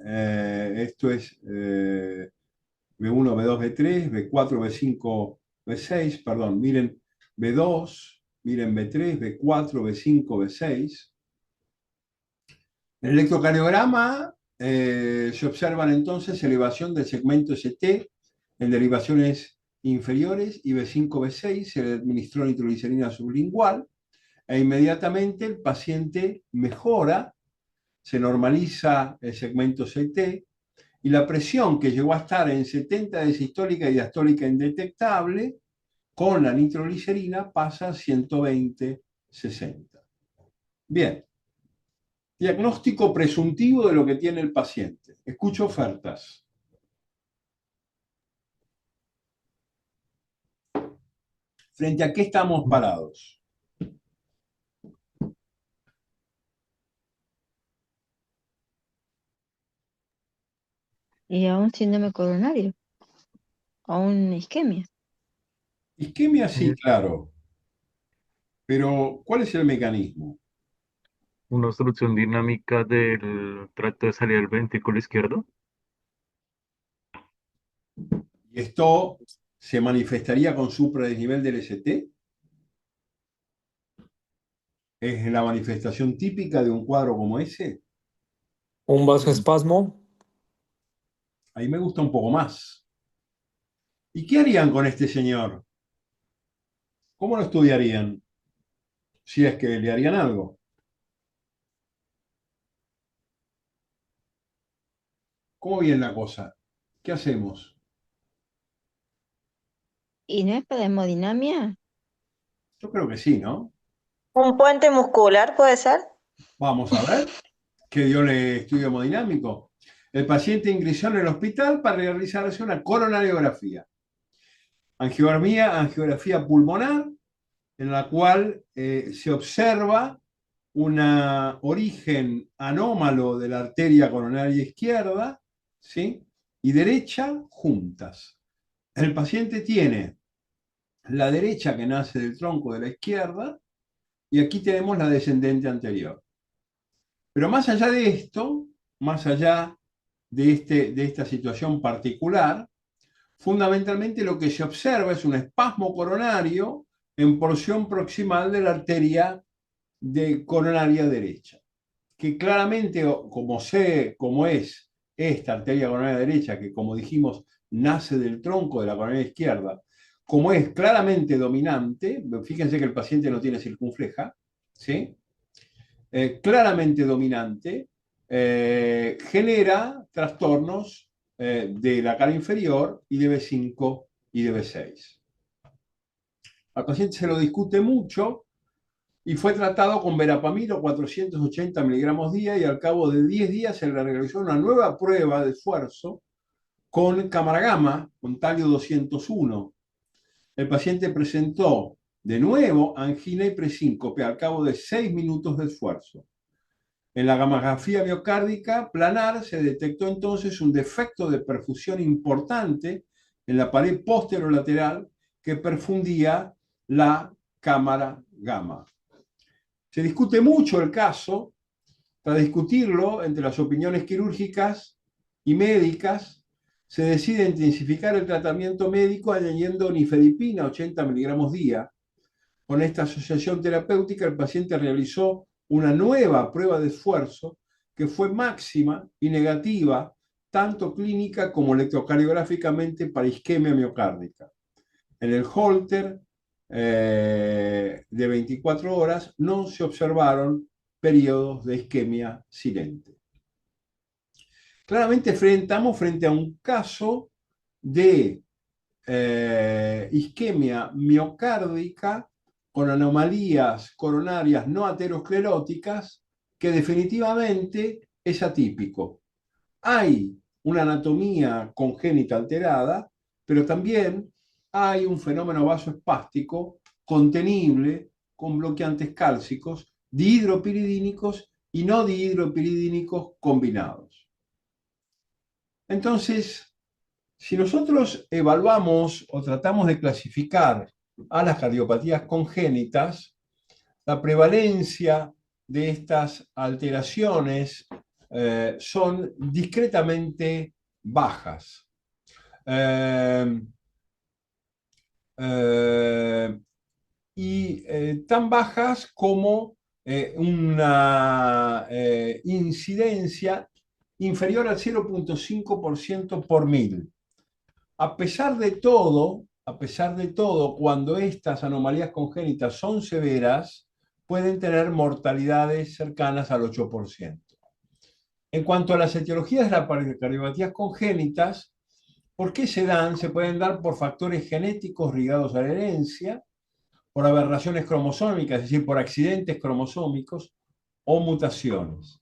S1: esto es B1, B2, B3, B4, B5, B6, perdón, miren B2, miren B3, B4, B5, B6. En el electrocardiograma se observan entonces elevación del segmento ST en derivaciones inferiores y B5, B6, se le administró nitroglicerina sublingual e inmediatamente el paciente mejora, se normaliza el segmento CT y la presión que llegó a estar en 70 de sistólica y diastólica indetectable, con la nitroglicerina pasa a 120/60. Bien. Diagnóstico presuntivo de lo que tiene el paciente. Escucho ofertas. ¿Frente a qué estamos parados?
S3: Y a un síndrome coronario, a una isquemia.
S1: Isquemia sí, claro. Pero, ¿cuál es el mecanismo?
S5: Una obstrucción dinámica del tracto de salida del ventrículo izquierdo.
S1: ¿Y esto se manifestaría con supradesnivel del ST? ¿Es la manifestación típica de un cuadro como ese?
S6: Un vasoespasmo.
S1: Ahí me gusta un poco más. ¿Y qué harían con este señor? ¿Cómo lo estudiarían? Si es que le harían algo. ¿Cómo viene la cosa? ¿Qué hacemos?
S3: ¿Y no es para hemodinamia?
S1: Yo creo que sí, ¿no?
S7: ¿Un puente muscular puede ser?
S1: Vamos a ver qué dio el estudio hemodinámico. El paciente ingresó en el hospital para realizarse una coronariografía. Angiografía pulmonar, en la cual se observa un origen anómalo de la arteria coronaria izquierda, ¿sí?, y derecha juntas. El paciente tiene la derecha que nace del tronco de la izquierda y aquí tenemos la descendente anterior. Pero más allá de esto, más allá de esta situación particular, fundamentalmente lo que se observa es un espasmo coronario en porción proximal de la arteria coronaria derecha, que claramente, como es esta arteria coronaria derecha, que como dijimos nace del tronco de la coronaria izquierda, como es claramente dominante, fíjense que el paciente no tiene circunfleja, ¿sí?, claramente dominante, genera trastornos de la cara inferior y de B5 y de B6. Al paciente se lo discute mucho y fue tratado con verapamilo 480 miligramos día y al cabo de 10 días se le realizó una nueva prueba de esfuerzo con cámara gamma, con talio 201. El paciente presentó de nuevo angina y presíncope al cabo de 6 minutos de esfuerzo. En la gamografía miocárdica planar se detectó entonces un defecto de perfusión importante en la pared posterolateral que perfundía la cámara gamma. Se discute mucho el caso. Para discutirlo entre las opiniones quirúrgicas y médicas, se decide intensificar el tratamiento médico añadiendo nifedipina 80 miligramos día. Con esta asociación terapéutica, el paciente realizó una nueva prueba de esfuerzo que fue máxima y negativa, tanto clínica como electrocardiográficamente, para isquemia miocárdica. En el Holter de 24 horas no se observaron periodos de isquemia silente. Claramente estamos frente a un caso de isquemia miocárdica con anomalías coronarias no ateroscleróticas que definitivamente es atípico. Hay una anatomía congénita alterada, pero también hay un fenómeno vasoespástico contenible con bloqueantes cálcicos, dihidropiridínicos y no dihidropiridínicos combinados. Entonces, si nosotros evaluamos o tratamos de clasificar a las cardiopatías congénitas, la prevalencia de estas alteraciones son discretamente bajas. Tan bajas como una incidencia inferior al 0,5% por mil. A pesar de todo, cuando estas anomalías congénitas son severas, pueden tener mortalidades cercanas al 8%. En cuanto a las etiologías de las cardiopatías congénitas, ¿por qué se dan? Se pueden dar por factores genéticos ligados a la herencia, por aberraciones cromosómicas, es decir, por accidentes cromosómicos o mutaciones.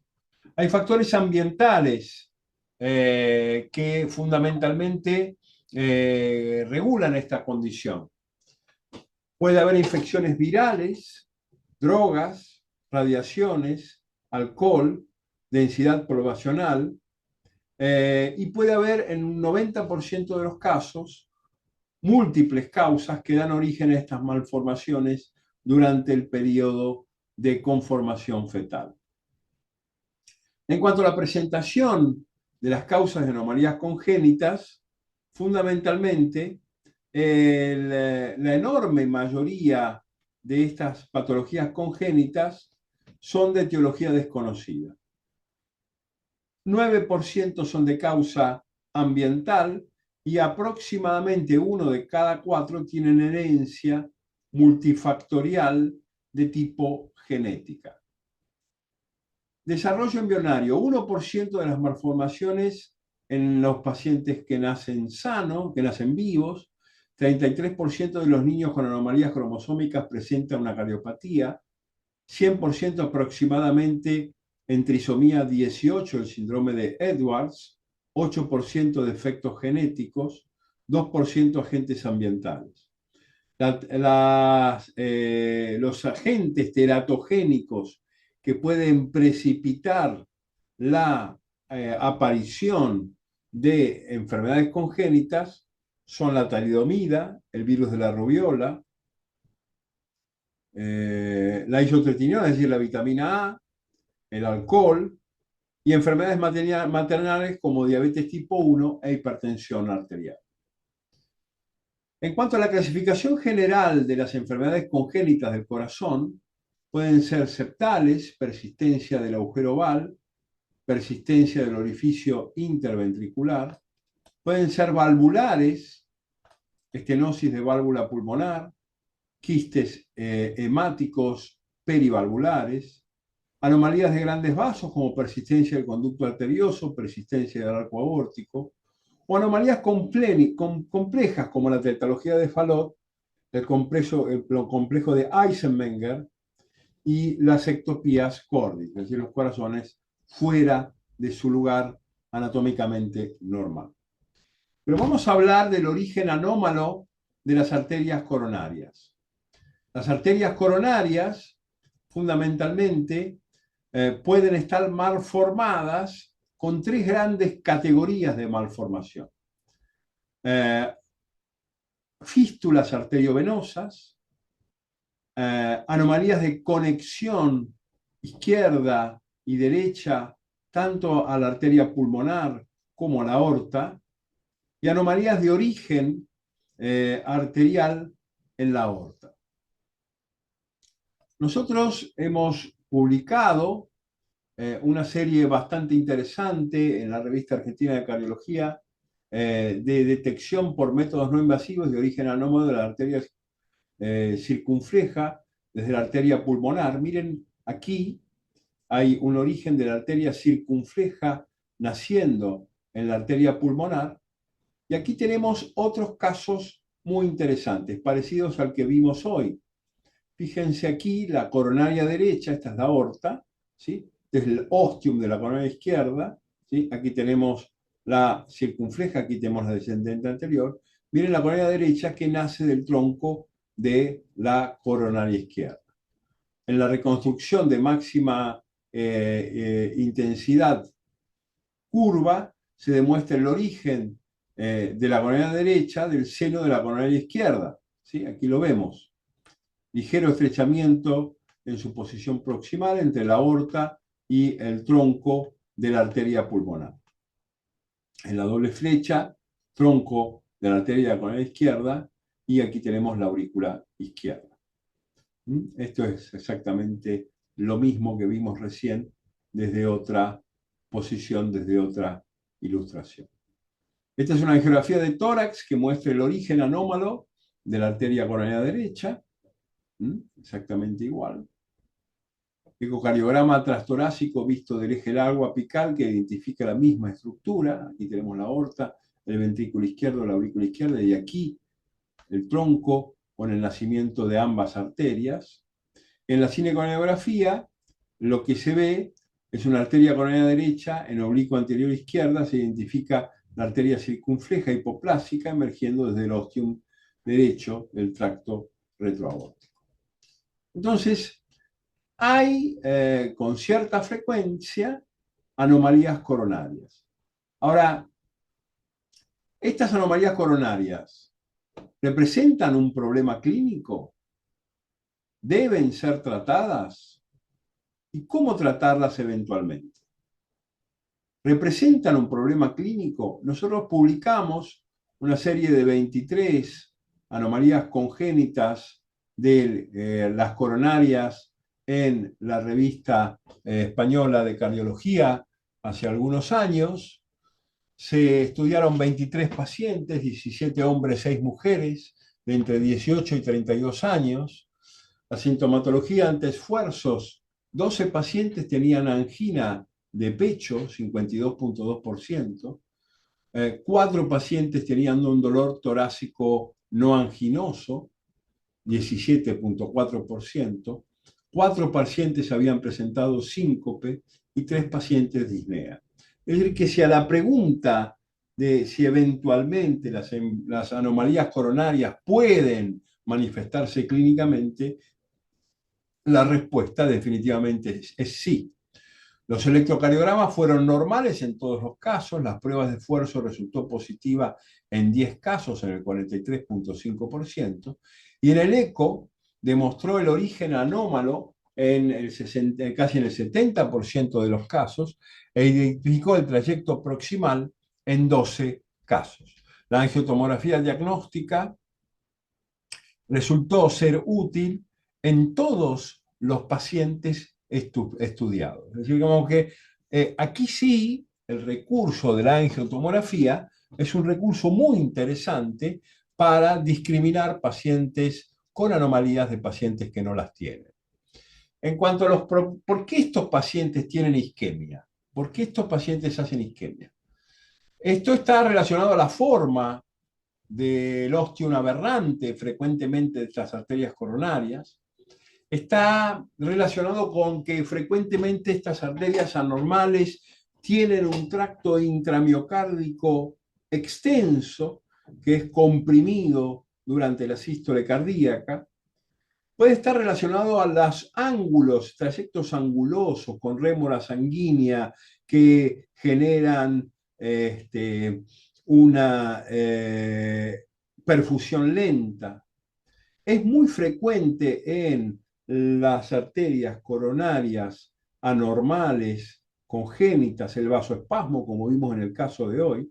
S1: Hay factores ambientales que fundamentalmente regulan esta condición. Puede haber infecciones virales, drogas, radiaciones, alcohol, densidad poblacional, y puede haber en un 90% de los casos múltiples causas que dan origen a estas malformaciones durante el periodo de conformación fetal. En cuanto a la presentación de las causas de anomalías congénitas, fundamentalmente la enorme mayoría de estas patologías congénitas son de etiología desconocida. 9% son de causa ambiental y aproximadamente 1 de cada 4 tienen herencia multifactorial de tipo genética. Desarrollo embrionario. 1% de las malformaciones en los pacientes que nacen sanos, que nacen vivos. 33% de los niños con anomalías cromosómicas presentan una cardiopatía. 100% aproximadamente en trisomía 18, el síndrome de Edwards. 8% de efectos genéticos. 2% agentes ambientales. Los agentes teratogénicos que pueden precipitar la aparición de enfermedades congénitas son la talidomida, el virus de la rubiola, la isotretiniona, es decir, la vitamina A, el alcohol, y enfermedades maternales como diabetes tipo 1 e hipertensión arterial. En cuanto a la clasificación general de las enfermedades congénitas del corazón, pueden ser septales, persistencia del agujero oval, persistencia del orificio interventricular, pueden ser valvulares, estenosis de válvula pulmonar, quistes hemáticos perivalvulares, anomalías de grandes vasos como persistencia del conducto arterioso, persistencia del arco aórtico, o anomalías complejas como la tetralogía de Fallot, el complejo de Eisenmenger y las ectopías córticas, es decir, los corazones fuera de su lugar anatómicamente normal. Pero vamos a hablar del origen anómalo de las arterias coronarias. Las arterias coronarias, fundamentalmente, pueden estar malformadas con tres grandes categorías de malformación. Fístulas arteriovenosas, anomalías de conexión izquierda y derecha, tanto a la arteria pulmonar como a la aorta, y anomalías de origen arterial en la aorta. Nosotros hemos publicado una serie bastante interesante en la Revista Argentina de Cardiología de detección por métodos no invasivos de origen anómalo de la arteria circunfleja desde la arteria pulmonar. Miren, aquí hay un origen de la arteria circunfleja naciendo en la arteria pulmonar, y aquí tenemos otros casos muy interesantes, parecidos al que vimos hoy. Fíjense aquí la coronaria derecha, esta es la aorta, ¿sí? Desde el ostium de la coronaria izquierda, ¿sí? Aquí tenemos la circunfleja, aquí tenemos la descendente anterior. Miren la coronaria derecha que nace del tronco de la coronaria izquierda. En la reconstrucción de máxima intensidad curva se demuestra el origen de la coronaria derecha del seno de la coronaria izquierda, ¿sí? Aquí lo vemos. Ligero estrechamiento en su posición proximal entre la aorta y el tronco de la arteria pulmonar. En la doble flecha, tronco de la arteria de la coronaria izquierda, y aquí tenemos la aurícula izquierda. Esto es exactamente lo mismo que vimos recién desde otra posición, desde otra ilustración. Esta es una angiografía de tórax que muestra el origen anómalo de la arteria coronaria derecha, exactamente igual. Ecocardiograma transtorácico visto del eje largo apical que identifica la misma estructura. Aquí tenemos la aorta, el ventrículo izquierdo, la aurícula izquierda, y aquí el tronco con el nacimiento de ambas arterias. En la cinecoreografía, lo que se ve es una arteria coronaria derecha en oblicuo anterior izquierda, se identifica la arteria circunfleja hipoplásica emergiendo desde el ostium derecho del tracto retroaórtico. Entonces, hay con cierta frecuencia anomalías coronarias. Ahora, estas anomalías coronarias representan un problema clínico, deben ser tratadas, y cómo tratarlas eventualmente. ¿Representan un problema clínico? Nosotros publicamos una serie de 23 anomalías congénitas de las coronarias en la revista española de cardiología hace algunos años. Se estudiaron 23 pacientes, 17 hombres, 6 mujeres, de entre 18 y 32 años. La sintomatología ante esfuerzos: 12 pacientes tenían angina de pecho, 52.2%. 4 pacientes tenían un dolor torácico no anginoso, 17.4%. 4 pacientes habían presentado síncope y 3 pacientes disnea. Es decir, que si a la pregunta de si eventualmente las anomalías coronarias pueden manifestarse clínicamente, la respuesta definitivamente es sí. Los electrocardiogramas fueron normales en todos los casos, las pruebas de esfuerzo resultó positiva en 10 casos, en el 43.5%, y en el eco demostró el origen anómalo en casi en el 70% de los casos, e identificó el trayecto proximal en 12 casos. La angiotomografía diagnóstica resultó ser útil en todos los pacientes estudiados. Es decir, como que aquí sí el recurso de la angiotomografía es un recurso muy interesante para discriminar pacientes con anomalías de pacientes que no las tienen. En cuanto a ¿por qué estos pacientes tienen isquemia? ¿Por qué estos pacientes hacen isquemia? Esto está relacionado a la forma del ostium aberrante, frecuentemente de estas arterias coronarias. Está relacionado con que frecuentemente estas arterias anormales tienen un tracto intramiocárdico extenso que es comprimido durante la sístole cardíaca. Puede estar relacionado a los ángulos, trayectos angulosos con rémora sanguínea que generan una perfusión lenta. Es muy frecuente en las arterias coronarias anormales, congénitas, el vasoespasmo, como vimos en el caso de hoy.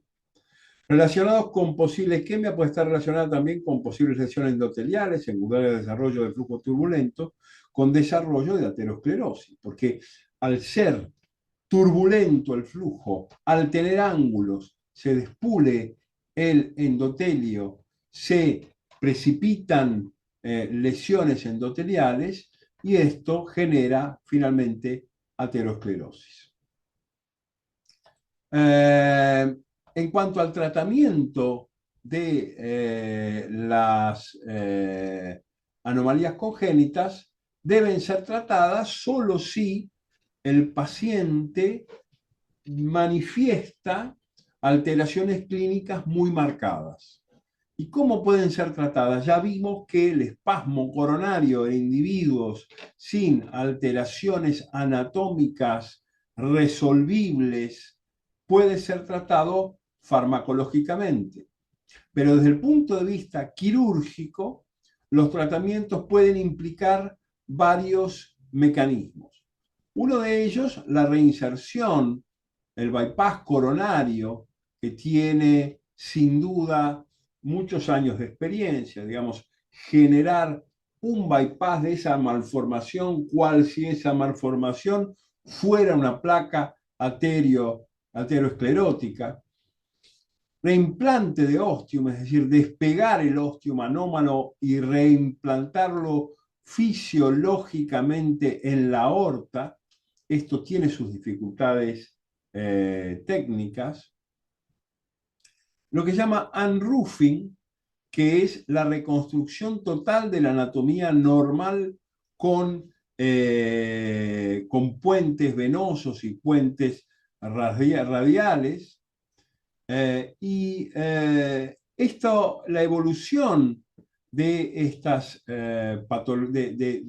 S1: Relacionados con posible isquemia, puede estar relacionada también con posibles lesiones endoteliales, secundaria de desarrollo de flujo turbulento, con desarrollo de aterosclerosis, porque al ser turbulento el flujo, al tener ángulos, se despule el endotelio, se precipitan lesiones endoteliales y esto genera finalmente aterosclerosis. En cuanto al tratamiento de las anomalías congénitas, deben ser tratadas solo si el paciente manifiesta alteraciones clínicas muy marcadas. ¿Y cómo pueden ser tratadas? Ya vimos que el espasmo coronario en individuos sin alteraciones anatómicas resolvibles puede ser tratado farmacológicamente. Pero desde el punto de vista quirúrgico, los tratamientos pueden implicar varios mecanismos. Uno de ellos, la reinserción, el bypass coronario, que tiene sin duda muchos años de experiencia, digamos, generar un bypass de esa malformación, cual si esa malformación fuera una placa ateroesclerótica. Reimplante de ostium, es decir, despegar el ostium anómalo y reimplantarlo fisiológicamente en la aorta. Esto tiene sus dificultades técnicas. Lo que se llama unroofing, que es la reconstrucción total de la anatomía normal con puentes venosos y puentes radiales. La evolución de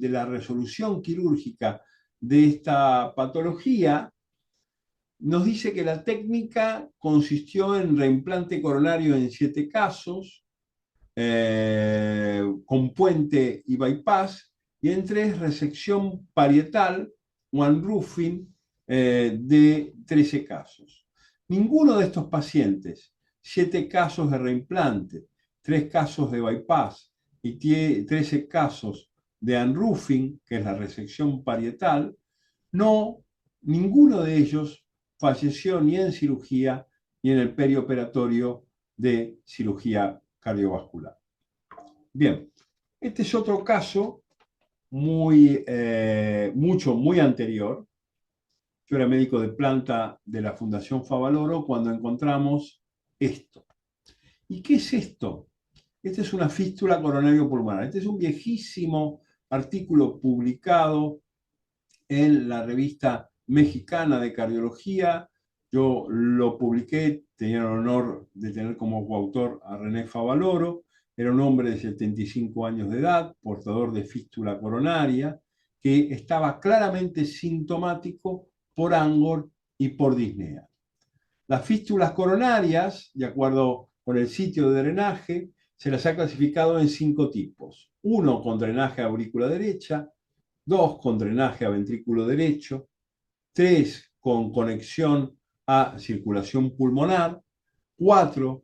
S1: la resolución quirúrgica de esta patología nos dice que la técnica consistió en reimplante coronario en 7 casos, con puente y bypass, y en 3 resección parietal o unroofing de 13 casos. Ninguno de estos pacientes, 7 casos de reimplante, 3 casos de bypass y 13 casos de unroofing, que es la resección parietal, ninguno de ellos falleció ni en cirugía ni en el perioperatorio de cirugía cardiovascular. Bien, este es otro caso muy anterior. Yo era médico de planta de la Fundación Favaloro cuando encontramos esto. ¿Y qué es esto? Esta es una fístula coronario-pulmonar. Este es un viejísimo artículo publicado en la revista mexicana de cardiología. Yo lo publiqué, tenía el honor de tener como coautor a René Favaloro. Era un hombre de 75 años de edad, portador de fístula coronaria, que estaba claramente sintomático por Angor y por disnea. Las fístulas coronarias, de acuerdo con el sitio de drenaje, se las ha clasificado en 5 tipos. 1 con drenaje a aurícula derecha, 2 con drenaje a ventrículo derecho, 3 con conexión a circulación pulmonar, 4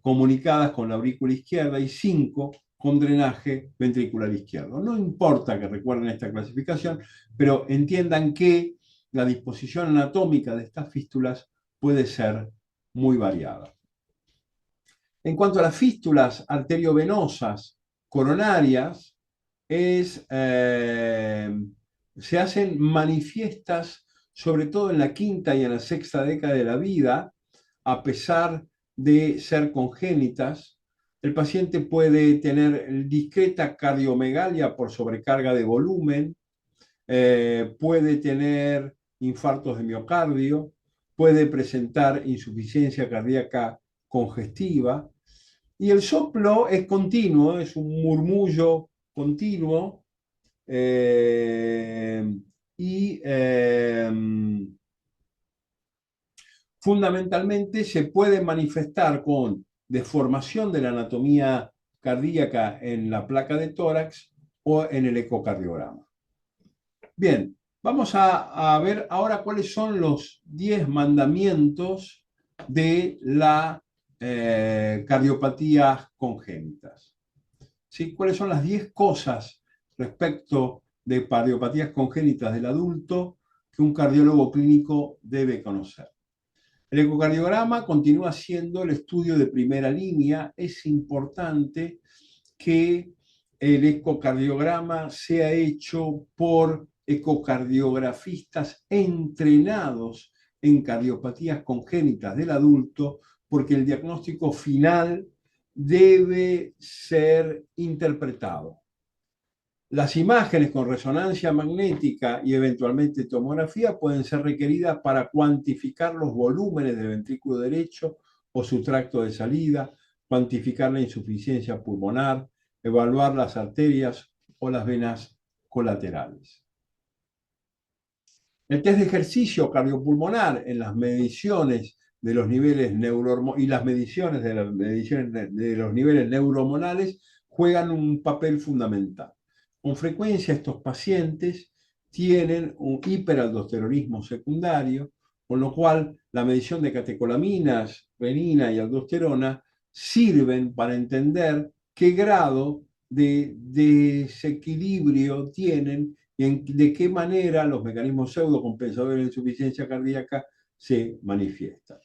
S1: comunicadas con la aurícula izquierda y 5 con drenaje ventricular izquierdo. No importa que recuerden esta clasificación, pero entiendan que la disposición anatómica de estas fístulas puede ser muy variada. En cuanto a las fístulas arteriovenosas coronarias, se hacen manifiestas sobre todo en la quinta y en la sexta década de la vida, a pesar de ser congénitas. El paciente puede tener discreta cardiomegalia por sobrecarga de volumen, puede tener infartos de miocardio, puede presentar insuficiencia cardíaca congestiva, y el soplo es continuo, es un murmullo continuo y fundamentalmente se puede manifestar con deformación de la anatomía cardíaca en la placa de tórax o en el ecocardiograma. Bien, vamos a ver ahora cuáles son los 10 mandamientos de la cardiopatías congénitas. ¿Sí? ¿Cuáles son las 10 cosas respecto de cardiopatías congénitas del adulto que un cardiólogo clínico debe conocer? El ecocardiograma continúa siendo el estudio de primera línea. Es importante que el ecocardiograma sea hecho por ecocardiografistas entrenados en cardiopatías congénitas del adulto, porque el diagnóstico final debe ser interpretado. Las imágenes con resonancia magnética y eventualmente tomografía pueden ser requeridas para cuantificar los volúmenes del ventrículo derecho o su tracto de salida, cuantificar la insuficiencia pulmonar, evaluar las arterias o las venas colaterales. El test de ejercicio cardiopulmonar en las mediciones de los niveles y las mediciones de los niveles neurohormonales juegan un papel fundamental. Con frecuencia estos pacientes tienen un hiperaldosteronismo secundario, con lo cual la medición de catecolaminas, renina y aldosterona sirven para entender qué grado de desequilibrio tienen y de qué manera los mecanismos pseudocompensadores de insuficiencia cardíaca se manifiestan.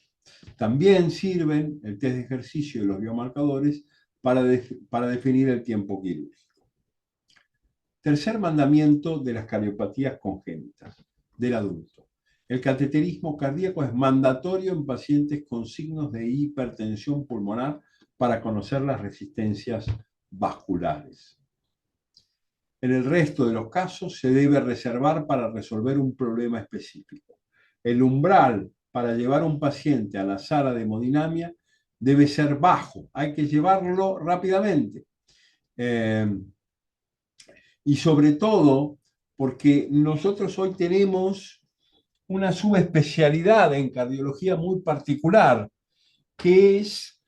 S1: También sirven el test de ejercicio y los biomarcadores para definir el tiempo quirúrgico. Tercer mandamiento de las cardiopatías congénitas del adulto. El cateterismo cardíaco es mandatorio en pacientes con signos de hipertensión pulmonar para conocer las resistencias vasculares. En el resto de los casos se debe reservar para resolver un problema específico. El umbral para llevar a un paciente a la sala de hemodinamia debe ser bajo, hay que llevarlo rápidamente. Y sobre todo porque nosotros hoy tenemos una subespecialidad en cardiología muy particular, que es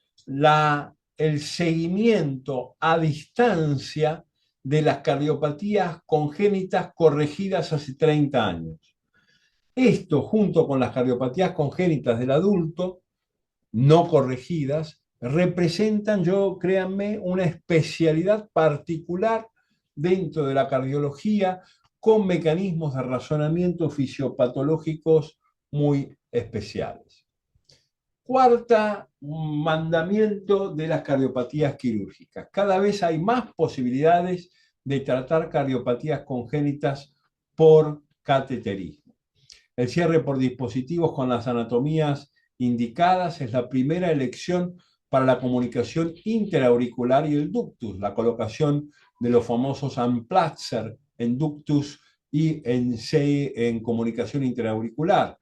S1: el seguimiento a distancia de las cardiopatías congénitas corregidas hace 30 años. Esto, junto con las cardiopatías congénitas del adulto, no corregidas, representan, créanme, una especialidad particular dentro de la cardiología con mecanismos de razonamiento fisiopatológicos muy especiales. Cuarta mandamiento de las cardiopatías quirúrgicas. Cada vez hay más posibilidades de tratar cardiopatías congénitas por cateterismo. El cierre por dispositivos con las anatomías indicadas es la primera elección para la comunicación interauricular y el ductus, la colocación de los famosos Anplatzer en ductus y en comunicación interauricular.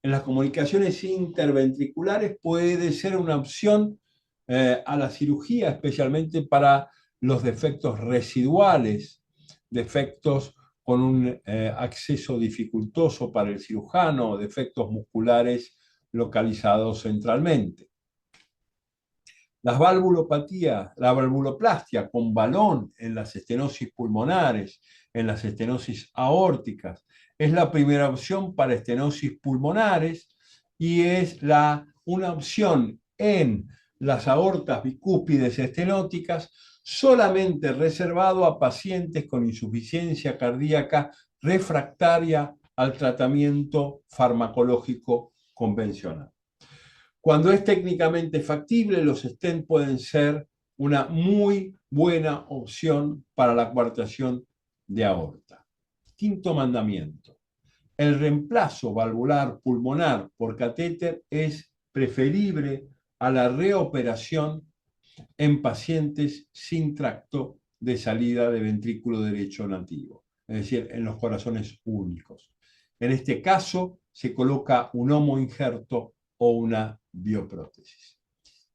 S1: En las comunicaciones interventriculares puede ser una opción a la cirugía, especialmente para los defectos residuales, defectos con un acceso dificultoso para el cirujano, defectos musculares localizados centralmente. Las valvulopatías, la valvuloplastia con balón en las estenosis pulmonares, en las estenosis aórticas, es la primera opción para estenosis pulmonares y es una opción en las aortas bicúspides estenóticas solamente reservado a pacientes con insuficiencia cardíaca refractaria al tratamiento farmacológico convencional. Cuando es técnicamente factible, los stent pueden ser una muy buena opción para la coartación de aorta. Quinto mandamiento. El reemplazo valvular pulmonar por catéter es preferible a la reoperación en pacientes sin tracto de salida de ventrículo derecho nativo, es decir, en los corazones únicos. En este caso, se coloca un homoinjerto o una bioprótesis.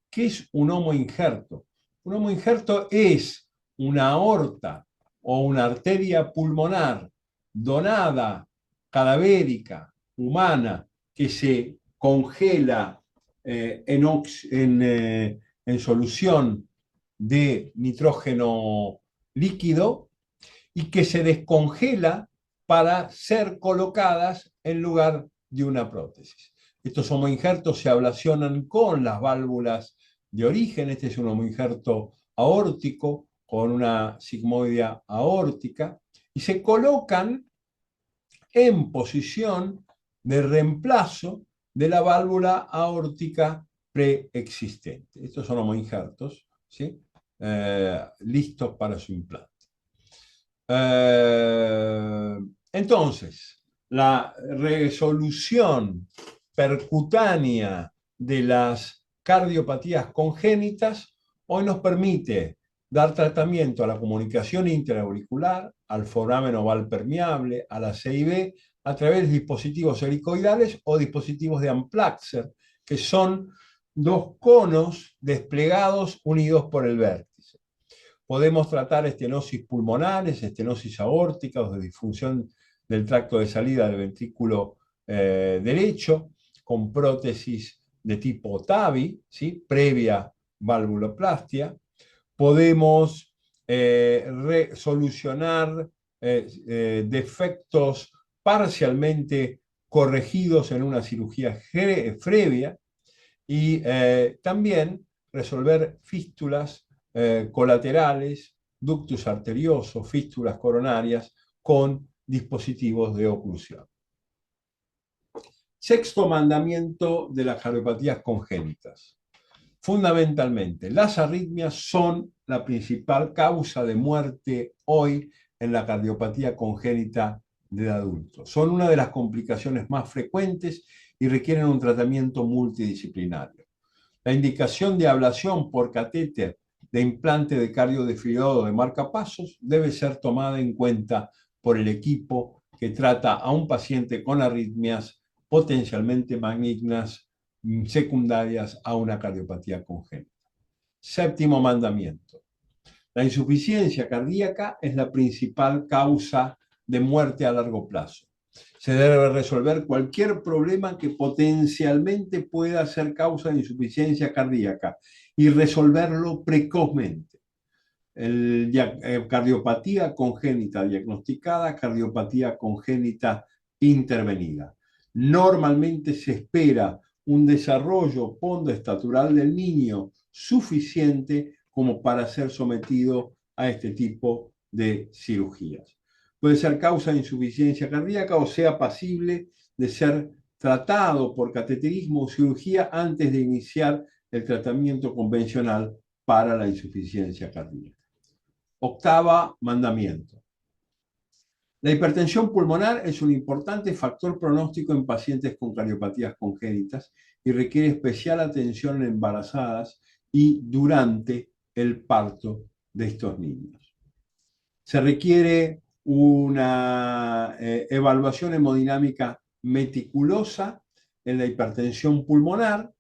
S1: ¿Qué es un homoinjerto? Un homoinjerto es una aorta o una arteria pulmonar donada, cadavérica, humana, que se congela en solución de nitrógeno líquido y que se descongela para ser colocadas en lugar de una prótesis. Estos homoinjertos se ablacionan con las válvulas de origen. Este es un homoinjerto aórtico con una sigmoidea aórtica y se colocan en posición de reemplazo de la válvula aórtica preexistente. Estos son homoinjertos, ¿sí? Listos para su implante. Entonces, la resolución percutánea de las cardiopatías congénitas hoy nos permite dar tratamiento a la comunicación interauricular, al foramen oval permeable, a la CIB, a través de dispositivos helicoidales o dispositivos de Amplaxer, que son dos conos desplegados unidos por el vértice. Podemos tratar estenosis pulmonares, estenosis aórticas o de disfunción del tracto de salida del ventrículo derecho, con prótesis de tipo TAVI, ¿sí? Previa valvuloplastia. Podemos solucionar defectos parcialmente corregidos en una cirugía previa y también resolver fístulas colaterales, ductus arterioso, fístulas coronarias con dispositivos de oclusión. Sexto mandamiento de las cardiopatías congénitas. Fundamentalmente, las arritmias son la principal causa de muerte hoy en la cardiopatía congénita de adultos. Son una de las complicaciones más frecuentes y requieren un tratamiento multidisciplinario. La indicación de ablación por catéter de implante de cardiodesfibrilo de marcapasos debe ser tomada en cuenta por el equipo que trata a un paciente con arritmias potencialmente malignas secundarias a una cardiopatía congénita. Séptimo mandamiento. La insuficiencia cardíaca es la principal causa de muerte a largo plazo. Se debe resolver cualquier problema que potencialmente pueda ser causa de insuficiencia cardíaca y resolverlo precozmente. Cardiopatía congénita diagnosticada, cardiopatía congénita intervenida. Normalmente se espera un desarrollo pondoestatural del niño suficiente como para ser sometido a este tipo de cirugías. Puede ser causa de insuficiencia cardíaca o sea pasible de ser tratado por cateterismo o cirugía antes de iniciar el tratamiento convencional para la insuficiencia cardíaca. Octavo mandamiento. La hipertensión pulmonar es un importante factor pronóstico en pacientes con cardiopatías congénitas y requiere especial atención en embarazadas y durante el parto de estos niños. Se requiere una evaluación hemodinámica meticulosa en la hipertensión pulmonar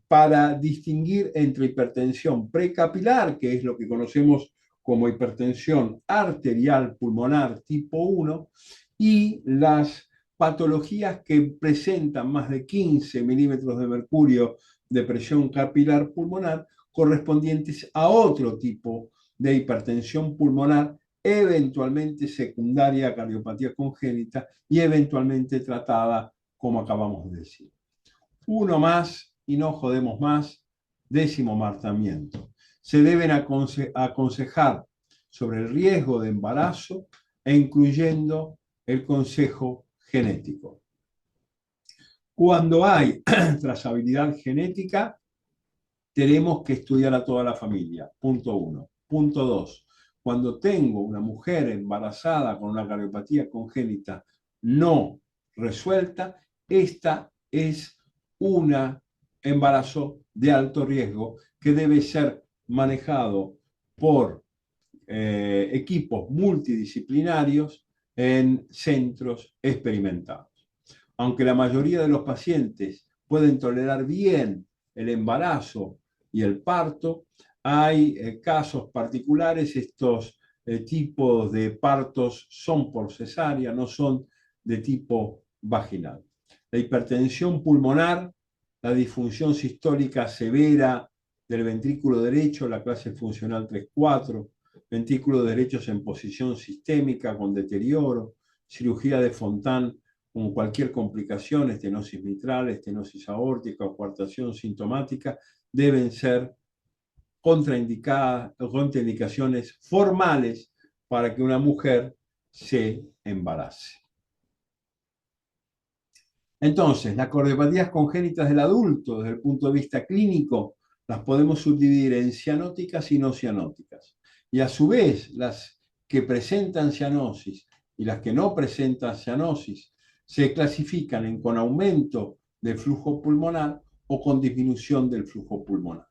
S1: para distinguir entre hipertensión precapilar, que es lo que conocemos como hipertensión arterial pulmonar tipo 1, y las patologías que presentan más de 15 milímetros de mercurio de presión capilar pulmonar correspondientes a otro tipo de hipertensión pulmonar, eventualmente secundaria a cardiopatía congénita y eventualmente tratada como acabamos de decir. Uno más y no jodemos más. Décimo mandamiento. Se deben aconsejar sobre el riesgo de embarazo e incluyendo el consejo genético. Cuando hay trazabilidad genética, tenemos que estudiar a toda la familia. Punto 1. Punto 2. Cuando tengo una mujer embarazada con una cardiopatía congénita no resuelta, esta es un embarazo de alto riesgo que debe ser manejado por equipos multidisciplinarios en centros experimentados. Aunque la mayoría de los pacientes pueden tolerar bien el embarazo y el parto, hay casos particulares, estos tipos de partos son por cesárea, no son de tipo vaginal. La hipertensión pulmonar, la disfunción sistólica severa del ventrículo derecho, la clase funcional 3-4, ventrículos derechos en posición sistémica con deterioro, cirugía de Fontan con cualquier complicación, estenosis mitral, estenosis aórtica o coartación sintomática, deben ser contraindicaciones formales para que una mujer se embarace. Entonces, las cardiopatías congénitas del adulto, desde el punto de vista clínico, las podemos subdividir en cianóticas y no cianóticas. Y a su vez, las que presentan cianosis y las que no presentan cianosis se clasifican en con aumento del flujo pulmonar o con disminución del flujo pulmonar.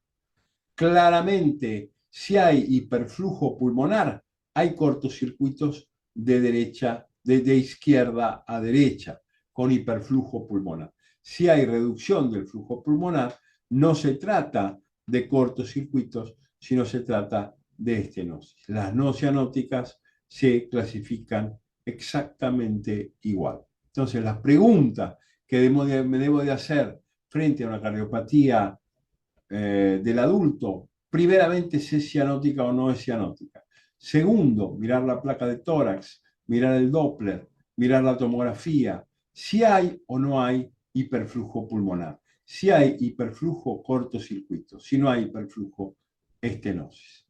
S1: Claramente, si hay hiperflujo pulmonar, hay cortocircuitos de izquierda a derecha, con hiperflujo pulmonar. Si hay reducción del flujo pulmonar, no se trata de cortocircuitos, sino se trata de estenosis. Las no cianóticas se clasifican exactamente igual. Entonces, la pregunta que me debo de hacer frente a una cardiopatía del adulto, primeramente si es cianótica o no es cianótica. Segundo, mirar la placa de tórax, mirar el Doppler, mirar la tomografía, si hay o no hay hiperflujo pulmonar. Si hay hiperflujo, cortocircuito. Si no hay hiperflujo, estenosis.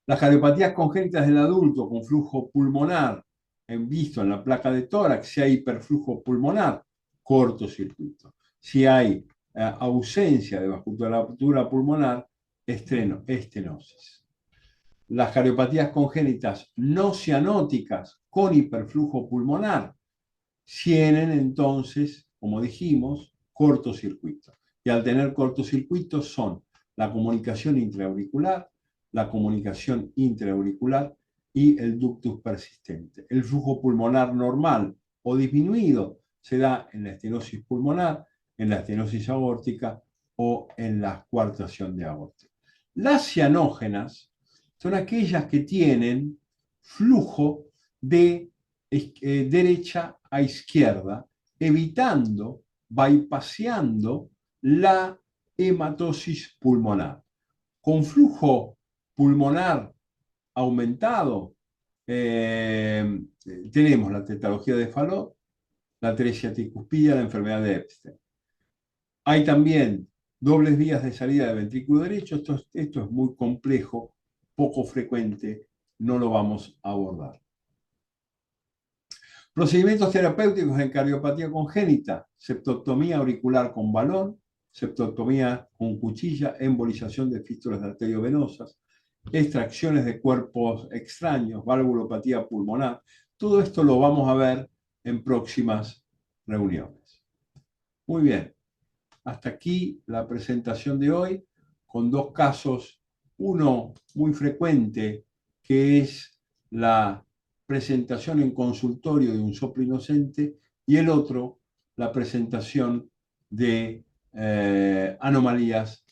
S1: Las cardiopatías congénitas del adulto con flujo pulmonar, visto en la placa de tórax, si hay hiperflujo pulmonar, cortocircuito. Si hay ausencia de vasculatura pulmonar, estenosis. Las cardiopatías congénitas no cianóticas con hiperflujo pulmonar tienen entonces, como dijimos, cortocircuito. Y al tener cortocircuito son la comunicación intraauricular, la comunicación intraauricular y el ductus persistente. El flujo pulmonar normal o disminuido se da en la estenosis pulmonar, en la estenosis aórtica o en la coartación de aorta. Las cianógenas son aquellas que tienen flujo de derecha a izquierda, evitando, bypaseando la hematosis pulmonar. Con flujo pulmonar aumentado, tenemos la tetralogía de Fallot, la atresia tricuspidia, la enfermedad de Epstein. Hay también dobles vías de salida del ventrículo derecho. Esto es muy complejo, poco frecuente, no lo vamos a abordar. Procedimientos terapéuticos en cardiopatía congénita: septoctomía auricular con balón, septoctomía con cuchilla, embolización de fístulas arteriovenosas, extracciones de cuerpos extraños, valvulopatía pulmonar. Todo esto lo vamos a ver en próximas reuniones. Muy bien, hasta aquí la presentación de hoy con dos casos, uno muy frecuente que es la presentación en consultorio de un soplo inocente y el otro la presentación de anomalías